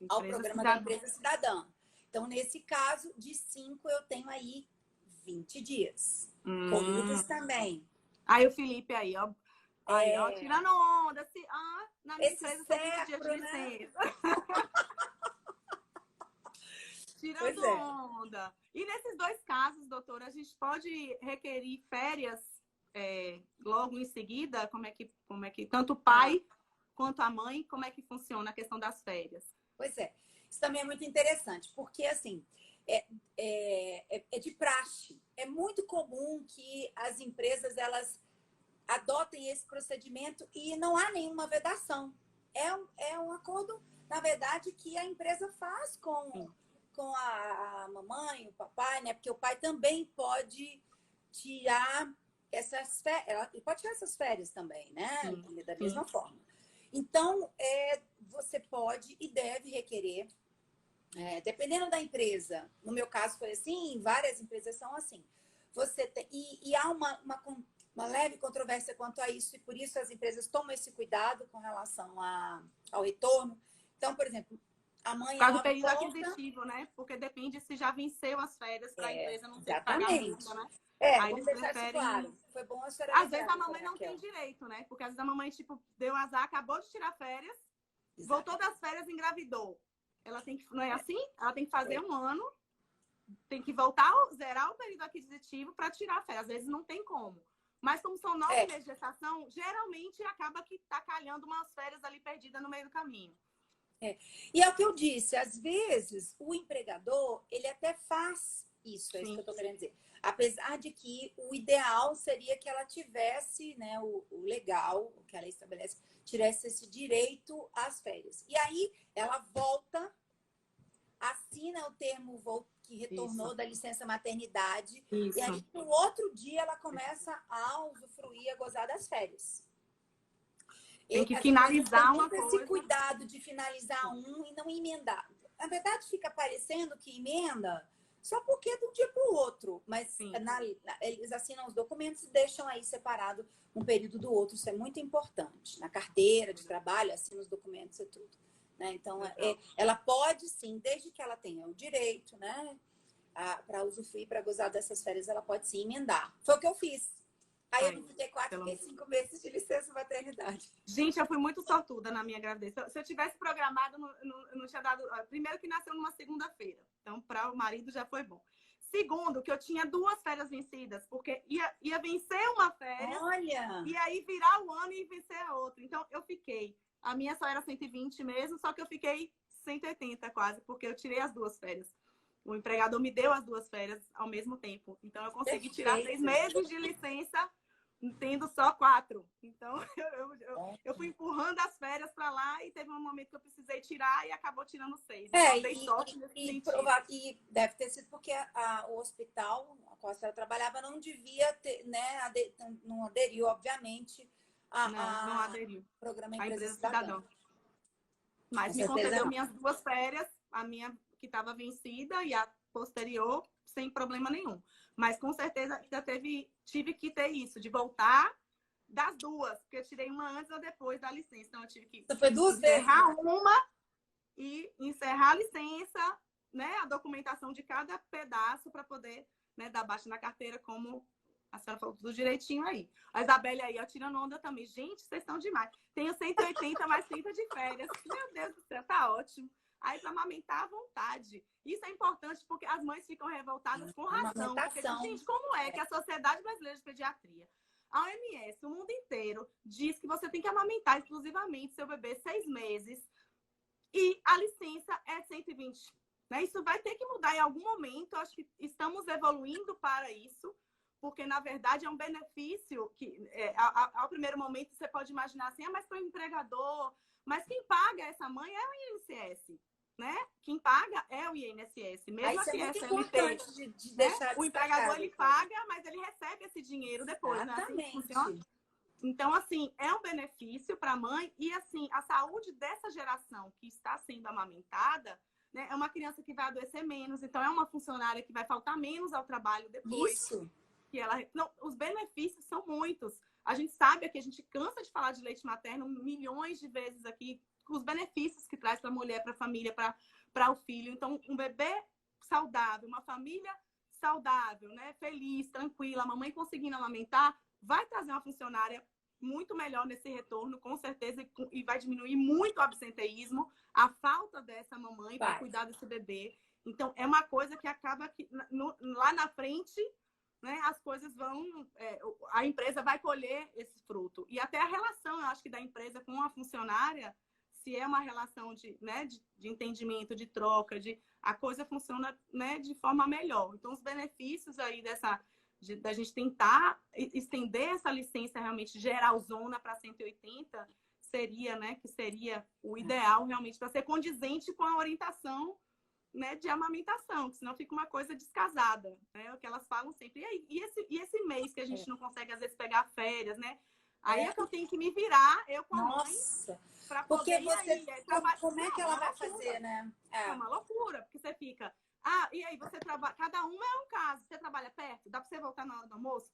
Ao programa da empresa cidadã. Então, nesse caso, de 5 eu tenho aí 20 dias. Corridos também. Aí o Felipe aí, ó. Aí, ó, tirando onda. Na minha empresa são 20 dias de licença. Tirando onda. E nesses dois casos, doutora, a gente pode requerir férias logo em seguida? Como é que tanto o pai quanto a mãe, como é que funciona a questão das férias? Pois é. Isso também é muito interessante, porque, assim, é de praxe. É muito comum que as empresas, elas adotem esse procedimento e não há nenhuma vedação. É um acordo, na verdade, que a empresa faz com a mamãe, o papai, né? Porque o pai também pode tirar essas férias. Ele pode tirar essas férias também, né? Da mesma forma. Então, você pode e deve requerer, dependendo da empresa. No meu caso foi assim, várias empresas são assim. E há uma leve controvérsia quanto a isso, e por isso as empresas tomam esse cuidado com relação ao retorno. Então, por exemplo, a mãe... Por causa do período aquisitivo, né? Porque depende se já venceu as férias para a empresa não ter que pagar multa, né? Aí vamos deixar isso claro. Foi bom a senhora Às vezes a mamãe não tem direito, né? Porque às vezes a mamãe, tipo, deu azar, acabou de tirar férias, voltou das férias, engravidou. Ela tem que... Não é assim? Ela tem que fazer um ano, tem que voltar, zerar o período aquisitivo para tirar férias. Às vezes não tem como. Mas como são 9 meses de gestação, geralmente acaba que tá calhando umas férias ali perdidas no meio do caminho. E é o que eu disse, às vezes o empregador, ele até faz isso, é isso que eu estou querendo dizer. Apesar de que o ideal seria que ela tivesse, né, o legal, o que a lei estabelece, tivesse esse direito às férias. E aí ela volta, assina o termo que retornou da licença maternidade, e aí no outro dia ela começa a usufruir, a gozar das férias. Tem que finalizar uma coisa. Esse cuidado de finalizar um e não emendar. Na verdade, fica parecendo que emenda só porque é de um dia para o outro. Mas eles assinam os documentos e deixam aí separado um período do outro. Isso é muito importante. Na carteira de trabalho, assina os documentos e tudo. Né? Então, ela pode sim, desde que ela tenha o direito, né, para usufruir, para gozar dessas férias, ela pode sim emendar. Foi o que eu fiz. Aí eu não fiquei 5 meses de licença maternidade. Gente, eu fui muito sortuda na minha gravidez. Se eu tivesse programado, eu não tinha dado... Primeiro que nasceu numa segunda-feira. Então, para o marido já foi bom. Segundo, que eu tinha 2 férias vencidas. Porque ia vencer uma férias. Olha! E aí virar o ano e vencer a outra. Então, eu fiquei... A minha só era 120 mesmo, só que eu fiquei 180 quase. Porque eu tirei as 2 férias. O empregador me deu as 2 férias ao mesmo tempo. Então, eu consegui tirar 3 meses de licença, tendo só 4. Então, eu fui empurrando as férias para lá e teve um momento que eu precisei tirar e acabou tirando 6. Então, dei sorte nesse sentido. E deve ter sido porque o hospital a qual a senhora trabalhava não devia ter, né, não aderiu, obviamente, não aderiu. Programa Empresa Cidadã. Mas me concedeu minhas 2 férias, a minha que estava vencida e a posterior, sem problema nenhum. Mas com certeza ainda tive que ter isso, de voltar das 2, porque eu tirei uma antes ou depois da licença. Então eu tive que encerrar uma e encerrar a licença, né, a documentação de cada pedaço para poder, né, dar baixa na carteira, como a senhora falou tudo direitinho aí. A Isabelle aí, ó, tirando onda também. Gente, vocês estão demais. Tenho 180 mais 30 de férias. Meu Deus do céu, tá ótimo. Aí, para amamentar à vontade. Isso é importante porque as mães ficam revoltadas com razão. Porque, gente, como é que a Sociedade Brasileira de Pediatria, a OMS, o mundo inteiro, diz que você tem que amamentar exclusivamente seu bebê 6 meses e a licença é 120. Né? Isso vai ter que mudar em algum momento. Eu acho que estamos evoluindo para isso, porque, na verdade, é um benefício que, ao primeiro momento, você pode imaginar assim, mas para o empregador... Mas quem paga essa mãe é o INSS. Né? Quem paga é o INSS. Mesmo assim, é muito importante de deixar o empregador ele paga, mas ele recebe esse dinheiro depois, exatamente. Né? Assim funciona? Então, assim, é um benefício para a mãe e, assim, a saúde dessa geração que está sendo amamentada, né, é uma criança que vai adoecer menos, então é uma funcionária que vai faltar menos ao trabalho depois. Isso. Que ela... Não, os benefícios são muitos. A gente sabe que a gente cansa de falar de leite materno milhões de vezes aqui, os benefícios que traz para a mulher, para a família, para o filho. Então, um bebê saudável, uma família saudável, né, feliz, tranquila, a mamãe conseguindo amamentar, vai trazer uma funcionária muito melhor nesse retorno, com certeza, e vai diminuir muito o absenteísmo, a falta dessa mamãe para cuidar desse bebê. Então, é uma coisa que acaba que, lá na frente, né, as coisas vão... a empresa vai colher esse fruto. E até a relação, eu acho que da empresa com a funcionária, se é uma relação né, de entendimento, de troca, a coisa funciona, né, de forma melhor. Então, os benefícios aí da gente tentar estender essa licença realmente geralzona para 180 seria, né, que seria o ideal realmente para ser condizente com a orientação, né, de amamentação, senão fica uma coisa descasada, né, o que elas falam sempre. E esse mês que a gente não consegue, às vezes, pegar férias, né? Aí é que eu tenho que me virar, eu com a mãe, para poder ir aí. Como é que ela vai fazer, né? É uma loucura, porque você fica... e aí você trabalha... Cada uma é um caso. Você trabalha perto? Dá para você voltar na hora do almoço?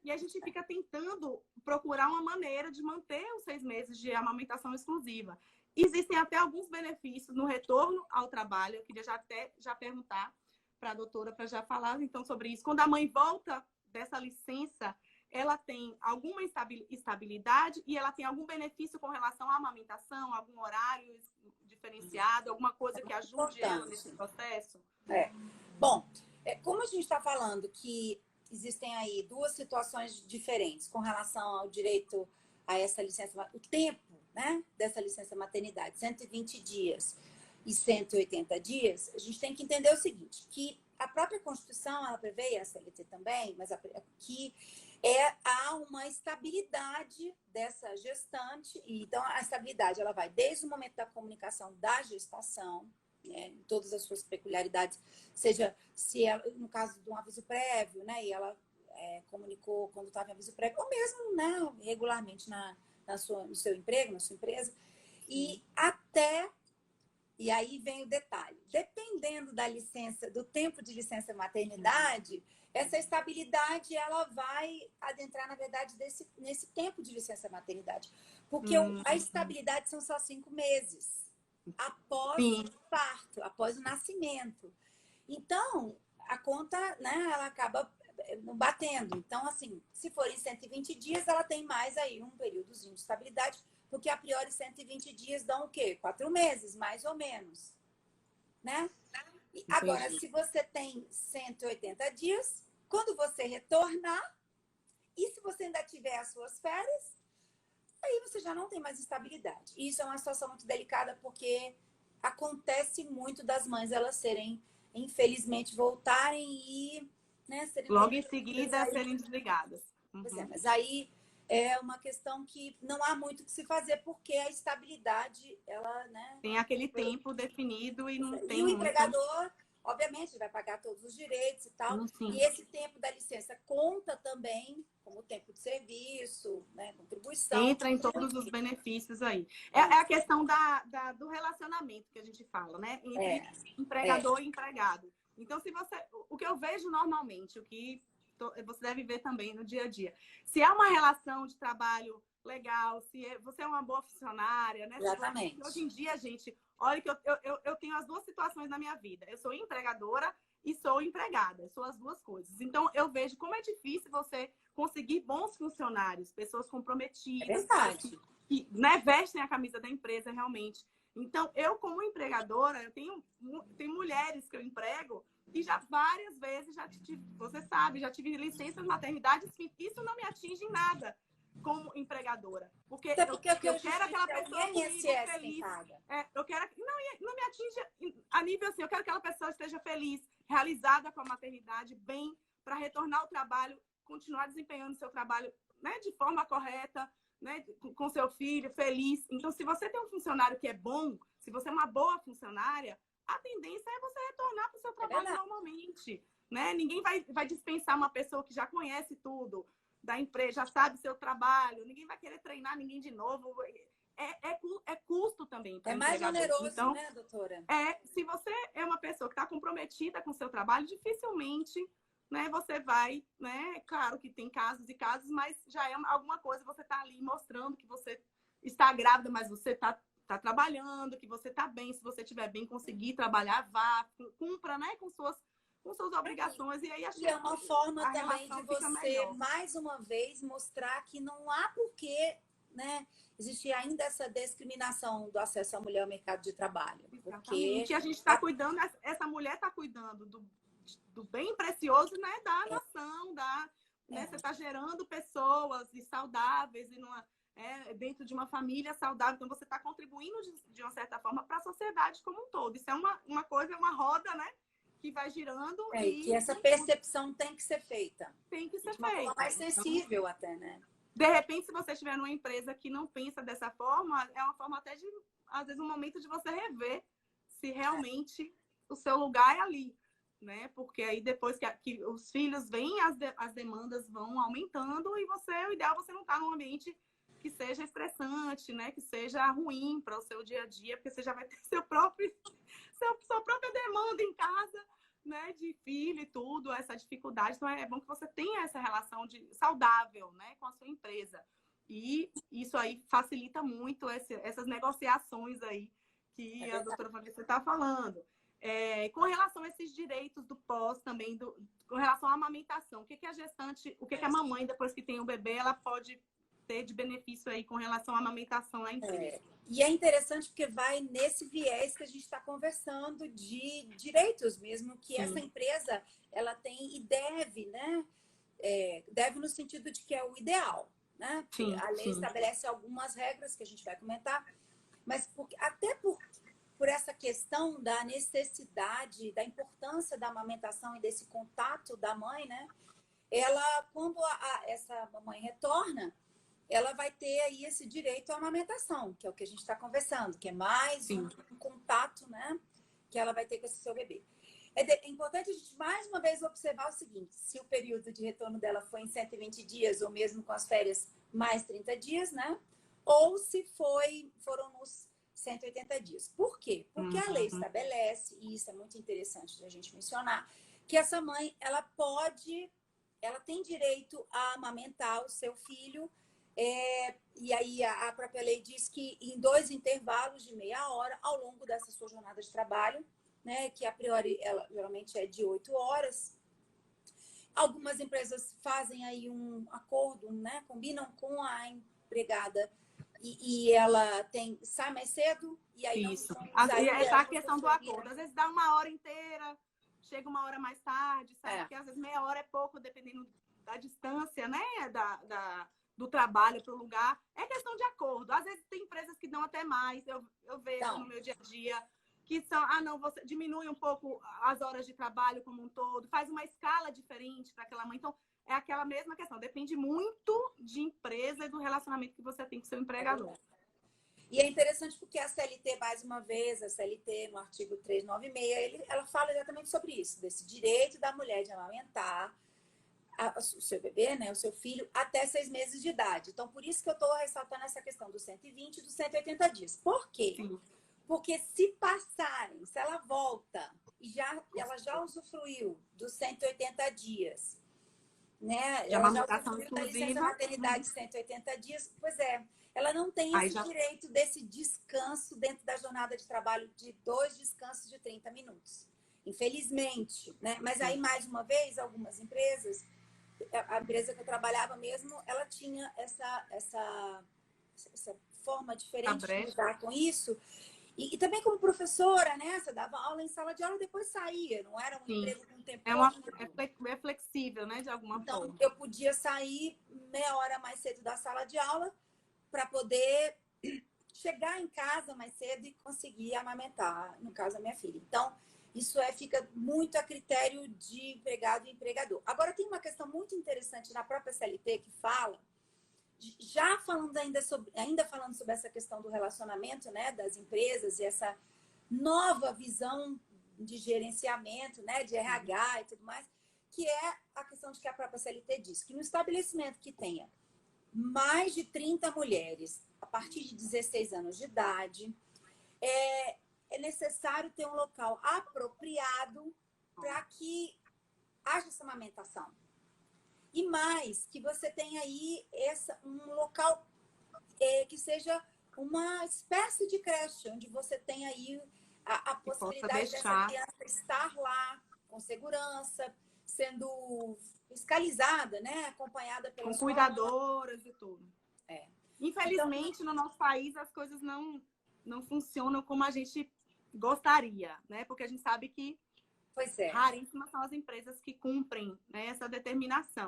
E a gente fica tentando procurar uma maneira de manter os 6 meses de amamentação exclusiva. Existem até alguns benefícios no retorno ao trabalho. Eu queria já perguntar para a doutora, para já falar então sobre isso. Quando a mãe volta dessa licença, ela tem alguma estabilidade e ela tem algum benefício com relação à amamentação, algum horário diferenciado, alguma coisa que ajude ela nesse processo? Bom, como a gente está falando que existem aí 2 situações diferentes com relação ao direito a essa licença, o tempo, né, dessa licença maternidade, 120 dias e 180 dias, a gente tem que entender o seguinte, que a própria Constituição, ela prevê, e a CLT também, mas que há uma estabilidade dessa gestante, e então a estabilidade ela vai desde o momento da comunicação da gestação, né, em todas as suas peculiaridades, seja se ela, no caso de um aviso prévio, né, e ela comunicou quando estava em aviso prévio, ou mesmo, né, regularmente no seu emprego, na sua empresa, e até... E aí vem o detalhe. Dependendo da licença, do tempo de licença maternidade, essa estabilidade ela vai adentrar, na verdade, nesse tempo de licença maternidade. Porque a estabilidade são só 5 meses após o parto, após o nascimento. Então, a conta, né, ela acaba batendo. Então, assim, se for em 120 dias, ela tem mais aí um períodozinho de estabilidade, porque a priori 120 dias dão o quê? 4 meses, mais ou menos, né? Agora, se você tem 180 dias, quando você retornar, e se você ainda tiver as suas férias, aí você já não tem mais estabilidade. E isso é uma situação muito delicada, porque acontece muito das mães elas serem, infelizmente, voltarem e... né, logo em seguida, serem desligadas. Pois é, mas aí... é uma questão que não há muito o que se fazer, porque a estabilidade, ela, né... Tem aquele tempo definido e não tem... E o empregador, obviamente, vai pagar todos os direitos e tal. E esse tempo da licença conta também como tempo de serviço, né, contribuição. Entra em todos os benefícios aí. É a questão do relacionamento que a gente fala, né? Entre empregador e empregado. Então, se você... O que eu vejo normalmente, o que... você deve ver também no dia a dia. Se há uma relação de trabalho legal, se você é uma boa funcionária, né? Exatamente. Hoje em dia, gente, olha que eu tenho as 2 situações na minha vida. Eu sou empregadora e sou empregada. Eu sou as 2 coisas. Então, eu vejo como é difícil você conseguir bons funcionários, pessoas comprometidas. É verdade. Que, né, vestem a camisa da empresa realmente. Então, eu como empregadora, eu tenho mulheres que eu emprego e já várias vezes, você sabe, já tive licenças maternidades que isso não me atinge em nada como empregadora. Porque eu quero aquela pessoa feliz. Eu quero... Não me atinge a nível assim, eu quero que aquela pessoa esteja feliz, realizada com a maternidade, bem, para retornar ao trabalho, continuar desempenhando seu trabalho, né, de forma correta, né, com seu filho, feliz. Então, se você tem um funcionário que é bom, se você é uma boa funcionária, a tendência é você retornar para o seu trabalho normalmente, né? Ninguém vai dispensar uma pessoa que já conhece tudo da empresa, já sabe seu trabalho, ninguém vai querer treinar ninguém de novo. É custo também para É mais oneroso, então, né, doutora? Se você é uma pessoa que está comprometida com o seu trabalho, dificilmente, né, você vai, né? Claro que tem casos e casos, mas já é alguma coisa, você está ali mostrando que você está grávida, mas você está trabalhando, que você está bem, se você estiver bem, conseguir trabalhar, vá, cumpra, né, com suas obrigações, e aí E é uma forma também de você, melhor. mais uma vez, mostrar que não há porquê, né, existir ainda essa discriminação do acesso à mulher ao mercado de trabalho. Porque que a gente está cuidando, essa mulher está cuidando do bem precioso, né, da nação, né, você está gerando pessoas saudáveis e dentro de uma família saudável, então você está contribuindo de uma certa forma para a sociedade como um todo. Isso é uma coisa, uma roda, né, que vai girando. E que essa percepção tem que ser feita. Tem que ser de uma forma mais sensível, então, até, né? De repente, se você estiver numa empresa que não pensa dessa forma, é uma forma até de, às vezes, um momento de você rever se realmente o seu lugar é ali, né? Porque aí depois que os filhos vêm, as demandas vão aumentando e o ideal é você não estar num ambiente que seja estressante, né? Que seja ruim para o seu dia a dia, porque você já vai ter sua própria demanda em casa, né, de filho e tudo, essa dificuldade. Então, é bom que você tenha essa relação saudável, né, com a sua empresa. E isso aí facilita muito essas negociações aí que a doutora Vanessa está falando. Com relação a esses direitos do pós também, com relação à amamentação, o que a gestante, o que a mamãe, depois que tem o bebê, ela pode ter de benefício aí com relação à amamentação na empresa? E é interessante porque vai nesse viés que a gente está conversando de direitos mesmo, que essa empresa, ela tem e deve, né? Deve no sentido de que é o ideal, né? Porque a lei estabelece algumas regras que a gente vai comentar, mas até por essa questão da necessidade, da importância da amamentação e desse contato da mãe, né? Ela, quando essa mamãe retorna, ela vai ter aí esse direito à amamentação, que é o que a gente está conversando, que é mais um contato, né, que ela vai ter com esse seu bebê. É importante a gente, mais uma vez, observar o seguinte: se o período de retorno dela foi em 120 dias, ou mesmo com as férias, mais 30 dias, né? Ou se foram nos 180 dias. Por quê? Porque a lei estabelece, e isso é muito interessante da gente mencionar, que essa mãe, ela tem direito a amamentar o seu filho. E aí a própria lei diz que em 2 intervalos de meia hora ao longo dessa sua jornada de trabalho, né, que a priori ela geralmente é de 8 horas. Algumas empresas fazem aí um acordo, né, combinam com a empregada e ela sai mais cedo e aí isso. Essa questão do acordo. Às vezes dá 1 hora inteira, chega 1 hora mais tarde, sabe? Porque às vezes meia hora é pouco, dependendo da distância, né, do trabalho para o lugar. É questão de acordo. Às vezes tem empresas que dão até mais. Eu vejo no meu dia a dia que são, você diminui um pouco as horas de trabalho como um todo, faz uma escala diferente para aquela mãe. Então, é aquela mesma questão. Depende muito de empresa e do relacionamento que você tem com seu empregador. E é interessante porque a CLT, mais uma vez, a CLT, no artigo 396, ela fala exatamente sobre isso, desse direito da mulher de amamentar o seu bebê, né, o seu filho, até 6 meses de idade. Então, por isso que eu estou ressaltando essa questão dos 120 e dos 180 dias. Por quê? Sim. Porque se ela volta e ela já usufruiu dos 180 dias, né? Ela já usufruiu da licença maternidade de 180 dias, pois ela não tem esse direito desse descanso dentro da jornada de trabalho de 2 descansos de 30 minutos. Infelizmente, né? Mas aí, mais uma vez, algumas empresas, a empresa que eu trabalhava mesmo, ela tinha essa forma diferente de lidar com isso. E também como professora, né? Você dava aula em sala de aula e depois saía. Não era um emprego com tempo. É flexível, né? De alguma forma. Então, eu podia sair meia hora mais cedo da sala de aula para poder chegar em casa mais cedo e conseguir amamentar, no caso, a minha filha. Então, isso fica muito a critério de empregado e empregador. Agora, tem uma questão muito interessante na própria CLT que fala, já falando ainda falando sobre essa questão do relacionamento, né, das empresas e essa nova visão de gerenciamento, né, de RH e tudo mais, que é a questão de que a própria CLT diz, que no estabelecimento que tenha mais de 30 mulheres a partir de 16 anos de idade, é necessário ter um local apropriado para que haja essa amamentação. E mais, que você tenha aí um local que seja uma espécie de creche, onde você tem aí a possibilidade dessa criança estar lá com segurança, sendo fiscalizada, né? Acompanhada pelas com cuidadoras e tudo. Infelizmente, então, no nosso país, as coisas não funcionam como a gente gostaria, né? Porque a gente sabe que raríssimas são as empresas que cumprem, né, essa determinação.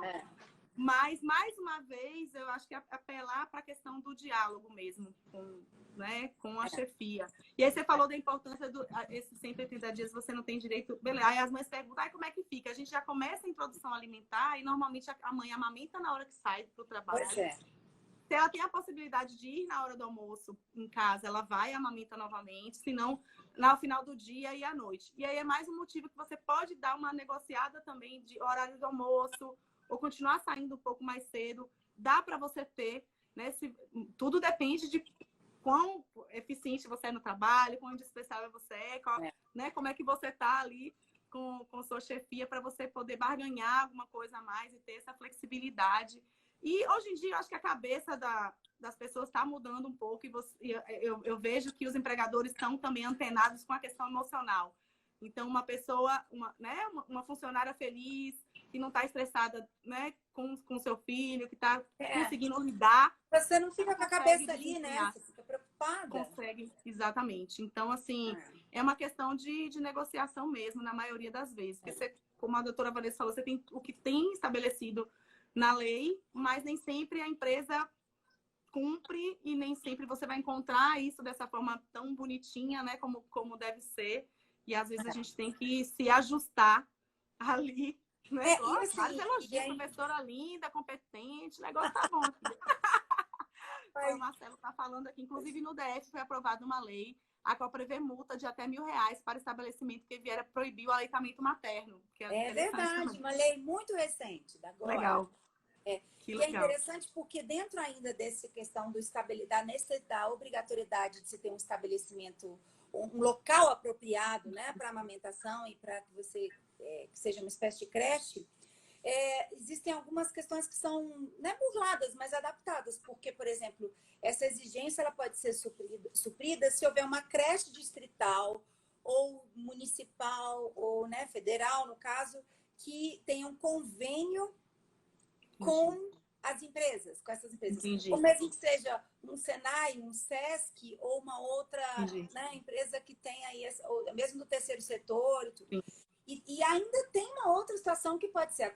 Mas, mais uma vez, eu acho que apelar para a questão do diálogo mesmo, com a chefia. E aí você falou da importância esses 180 dias você não tem direito... Beleza. Aí as mães perguntam, como é que fica? A gente já começa a introdução alimentar e normalmente a mãe amamenta na hora que sai para o trabalho. Se ela tem a possibilidade de ir na hora do almoço em casa, ela vai e amamenta novamente, se não, no final do dia e à noite. E aí é mais um motivo que você pode dar uma negociada também de horário do almoço, ou continuar saindo um pouco mais cedo. Dá para você ter, né? Tudo depende de quão eficiente você é no trabalho, quão indispensável você é, né? Como é que você está ali com sua chefia para você poder barganhar alguma coisa a mais e ter essa flexibilidade. E hoje em dia, eu acho que a cabeça das pessoas está mudando um pouco e eu vejo que os empregadores estão também antenados com a questão emocional. Então, uma pessoa, uma funcionária feliz, que não está estressada, né, com seu filho, que está conseguindo lidar. Você não fica com a cabeça ali, né? Você fica preocupada. Consegue, exatamente. Então, assim, é uma questão de negociação mesmo, na maioria das vezes. Porque você, como a doutora Vanessa falou, você tem o que tem estabelecido na lei, mas nem sempre a empresa cumpre e nem sempre você vai encontrar isso dessa forma tão bonitinha, né, como deve ser. E às vezes a gente tem que se ajustar ali, né? Vários elogios, professora linda, competente, o negócio tá bom aqui. O Marcelo está falando aqui, inclusive no DF foi aprovada uma lei a qual prevê multa de até R$1.000 para estabelecimento que vier a proibir o aleitamento materno. Que é verdade, uma lei muito recente da agora. Legal. E é interessante porque dentro ainda dessa questão da obrigatoriedade de se ter um estabelecimento, um local apropriado, né, para amamentação e para que você que seja uma espécie de creche, existem algumas questões que são burladas, mas adaptadas, porque, por exemplo, essa exigência ela pode ser suprida se houver uma creche distrital ou municipal ou federal, no caso, que tenha um convênio com as empresas, com essas empresas. Entendi. Ou mesmo que seja um Senai, um Sesc ou uma outra empresa que tenha aí, ou mesmo do terceiro setor e tudo. E ainda tem uma outra situação que pode ser,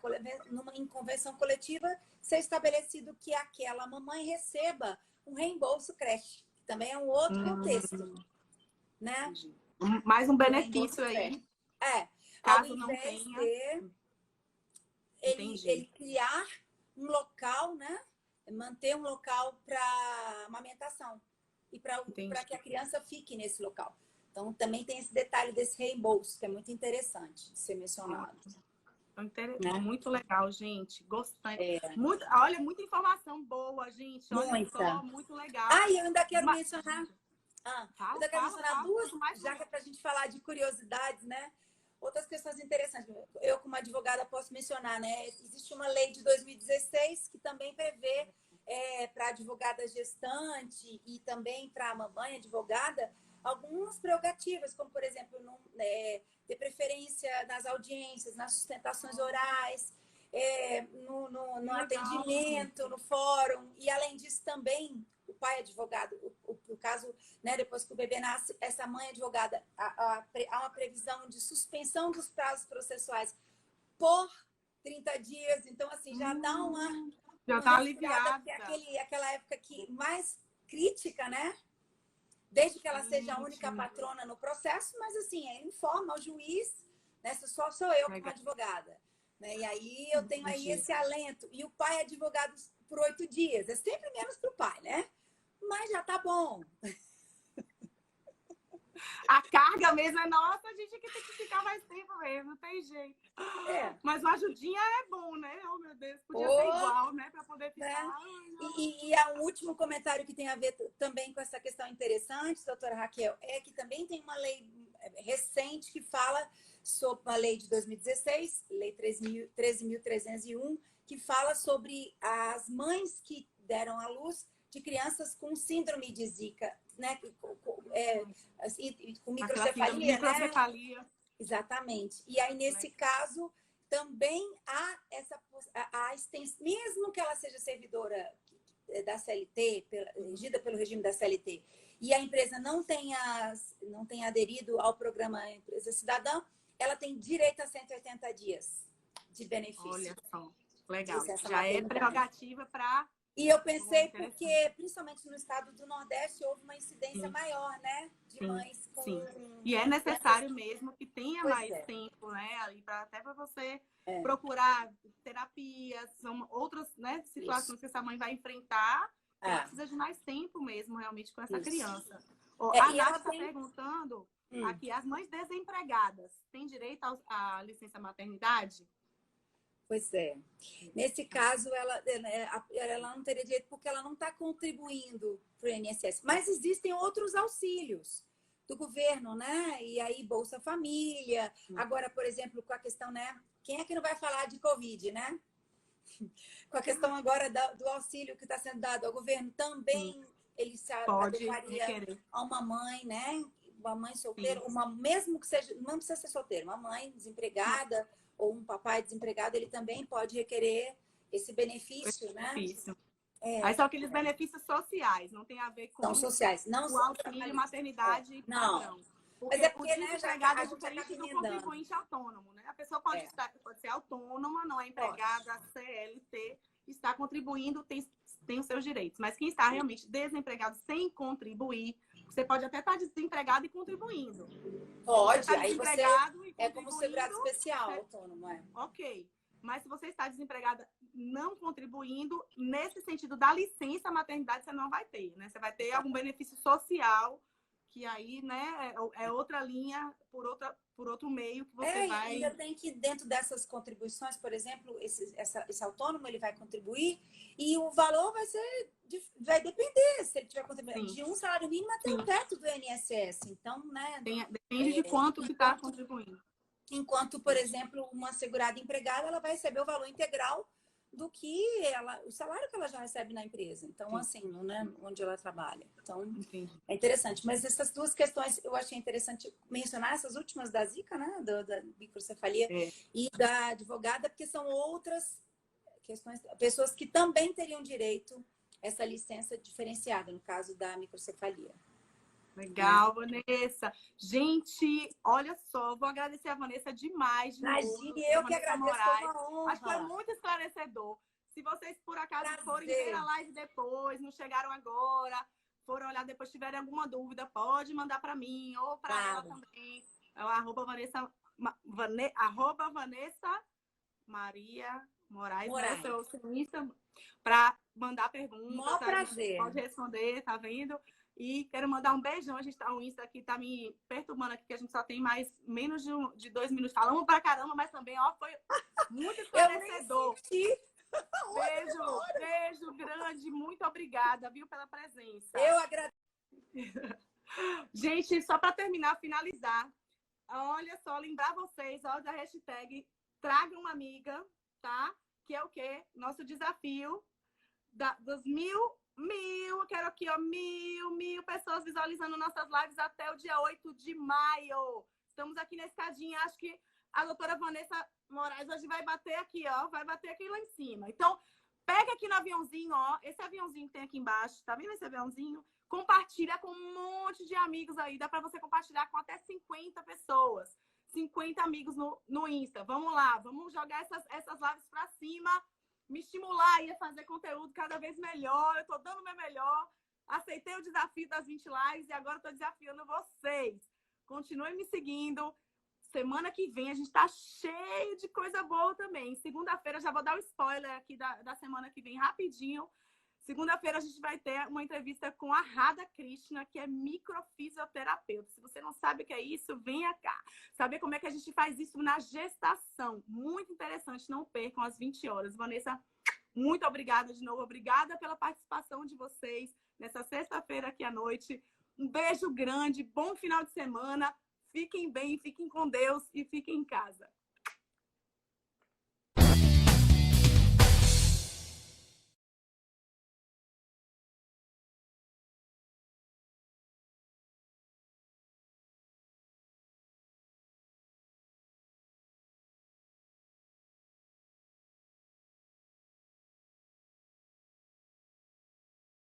em convenção coletiva, ser estabelecido que aquela mamãe receba um reembolso creche, que também é um outro contexto. Né? Mais um benefício aí. Caso não tenha. Ele criar um local, né? Manter um local para amamentação e para que a criança fique nesse local. Então, também tem esse detalhe desse reembolso, que é muito interessante de ser mencionado. Muito legal, gente. Gostei. Olha, muita informação boa, gente. Olha só, muito legal. E eu ainda quero mencionar... duas, já que é para a gente falar de curiosidades, né? Outras questões interessantes. Eu, como advogada, posso mencionar, né? Existe uma lei de 2016 que também prevê para advogada gestante e também para a mamãe advogada algumas prerrogativas, como, por exemplo, ter preferência nas audiências, nas sustentações orais, no atendimento, no fórum. E, além disso, também o pai advogado, no caso, né, depois que o bebê nasce, essa mãe advogada, há uma previsão de suspensão dos prazos processuais por 30 dias. Então, assim, já dá já está aliviada. Porque aquela época mais crítica, né? Desde que ela seja a única patrona no processo, mas, assim, informa ao juiz, né? Só sou eu como advogada. Né? E aí eu tenho aí esse alento. E o pai é advogado por 8 dias. É sempre menos para o pai, né? Mas já tá bom. A carga mesmo é nossa, a gente que tem que ficar mais tempo mesmo, não tem jeito. Mas uma ajudinha é bom, né? Oh, meu Deus, podia ser igual, né? Para poder ficar... Né? E há um último comentário que tem a ver também com essa questão interessante, doutora Raquel, é que também tem uma lei recente que fala sobre a lei de 2016, lei 13.301, que fala sobre as mães que deram à luz de crianças com síndrome de Zika, né? Com microcefalia, microcefalia. Exatamente. E aí, nesse caso, também há a extensão, mesmo que ela seja servidora da CLT, regida pelo regime da CLT, e a empresa não tenha aderido ao programa Empresa Cidadã, ela tem direito a 180 dias de benefício. Olha só, legal. Já é prerrogativa para... E eu pensei porque, principalmente no estado do Nordeste, houve uma incidência maior, né? De mães com... Sim. E é necessário mesmo que tenha mais tempo, né? Ali até para você procurar terapias, são outras, né, situações que essa mãe vai enfrentar. Ela precisa de mais tempo mesmo, realmente, com essa criança. A Nath está perguntando aqui, as mães desempregadas têm direito à licença maternidade? Pois é. Nesse caso, ela não teria direito porque ela não está contribuindo para o INSS. Mas existem outros auxílios do governo, né? E aí, Bolsa Família. Agora, por exemplo, com a questão, né? Quem é que não vai falar de Covid, né? Com a questão agora do auxílio que está sendo dado ao governo, também ele se adequaria a uma mãe, né? Uma mãe solteira, mesmo que seja, não precisa ser solteira, uma mãe desempregada ou um papai desempregado, ele também pode requerer esse benefício, né? Aí são aqueles benefícios sociais, não tem a ver com são sociais, não o auxílio maternidade padrão. Mas é porque, o desempregado é diferente do contribuinte autônomo, né? A pessoa pode ser autônoma, não é empregada, CLT, está contribuindo, tem os seus direitos. Mas quem está realmente desempregado sem contribuir, você pode até estar desempregado e contribuindo. Pode, aí você é como segurado especial, autônomo, Ok. Mas se você está desempregada não contribuindo, nesse sentido da licença maternidade, você não vai ter, né? Você vai ter algum benefício social, que aí, né, é outra linha, por outro meio que você vai... ainda tem que, dentro dessas contribuições, por exemplo, esse autônomo, ele vai contribuir e o valor vai depender, se ele tiver contribuindo, de um salário mínimo até o teto do INSS. Então, né... Depende de quanto que está contribuindo. Enquanto, por exemplo, uma segurada empregada, ela vai receber o valor integral do que o salário que ela já recebe na empresa. Então, assim, né, onde ela trabalha. Então, é interessante. Mas essas duas questões, eu achei interessante mencionar essas últimas da Zika, né, da microcefalia e da advogada, porque são outras questões, pessoas que também teriam direito a essa licença diferenciada, no caso da microcefalia. Legal, Vanessa. Gente, olha só, vou agradecer a Vanessa demais. Imagine, eu que agradeço, foi uma honra. Acho que foi muito esclarecedor. Se vocês, por acaso, forem ver a live depois, não chegaram agora, foram olhar depois, tiverem alguma dúvida, pode mandar para mim ou para ela também. É o @Vanessa Maria Moraes. Né? Eu sou para mandar perguntas. Mó prazer. Pode responder, tá vendo? E quero mandar um beijão. O Insta aqui tá me perturbando aqui, que a gente só tem menos de 2 minutos. Falamos pra caramba, mas também, foi muito esclarecedor. Beijo grande. Muito obrigada, viu, pela presença. Eu agradeço. Gente, só para terminar, finalizar. Olha só, lembrar vocês, da hashtag Traga uma Amiga, tá? Que é o quê? Nosso desafio dos 1.000, quero aqui, 1.000 pessoas visualizando nossas lives até o dia 8 de maio. Estamos aqui na escadinha, acho que a doutora Vanessa Moraes hoje vai bater aqui, vai bater aqui lá em cima. Então, pega aqui no aviãozinho, esse aviãozinho que tem aqui embaixo, tá vendo esse aviãozinho? Compartilha com um monte de amigos aí, dá para você compartilhar com até 50 pessoas, 50 amigos no Insta. Vamos lá, vamos jogar essas lives para cima, me estimular aí a fazer conteúdo cada vez melhor. Eu tô dando o meu melhor. Aceitei o desafio das 20 lives e agora tô desafiando vocês. Continuem me seguindo. Semana que vem a gente tá cheio de coisa boa também. Segunda-feira já vou dar o spoiler aqui da semana que vem rapidinho. Segunda-feira a gente vai ter uma entrevista com a Radha Krishna, que é microfisioterapeuta. Se você não sabe o que é isso, venha cá. Saber como é que a gente faz isso na gestação. Muito interessante, não percam às 20 horas. Vanessa, muito obrigada de novo. Obrigada pela participação de vocês nessa sexta-feira aqui à noite. Um beijo grande, bom final de semana. Fiquem bem, fiquem com Deus e fiquem em casa.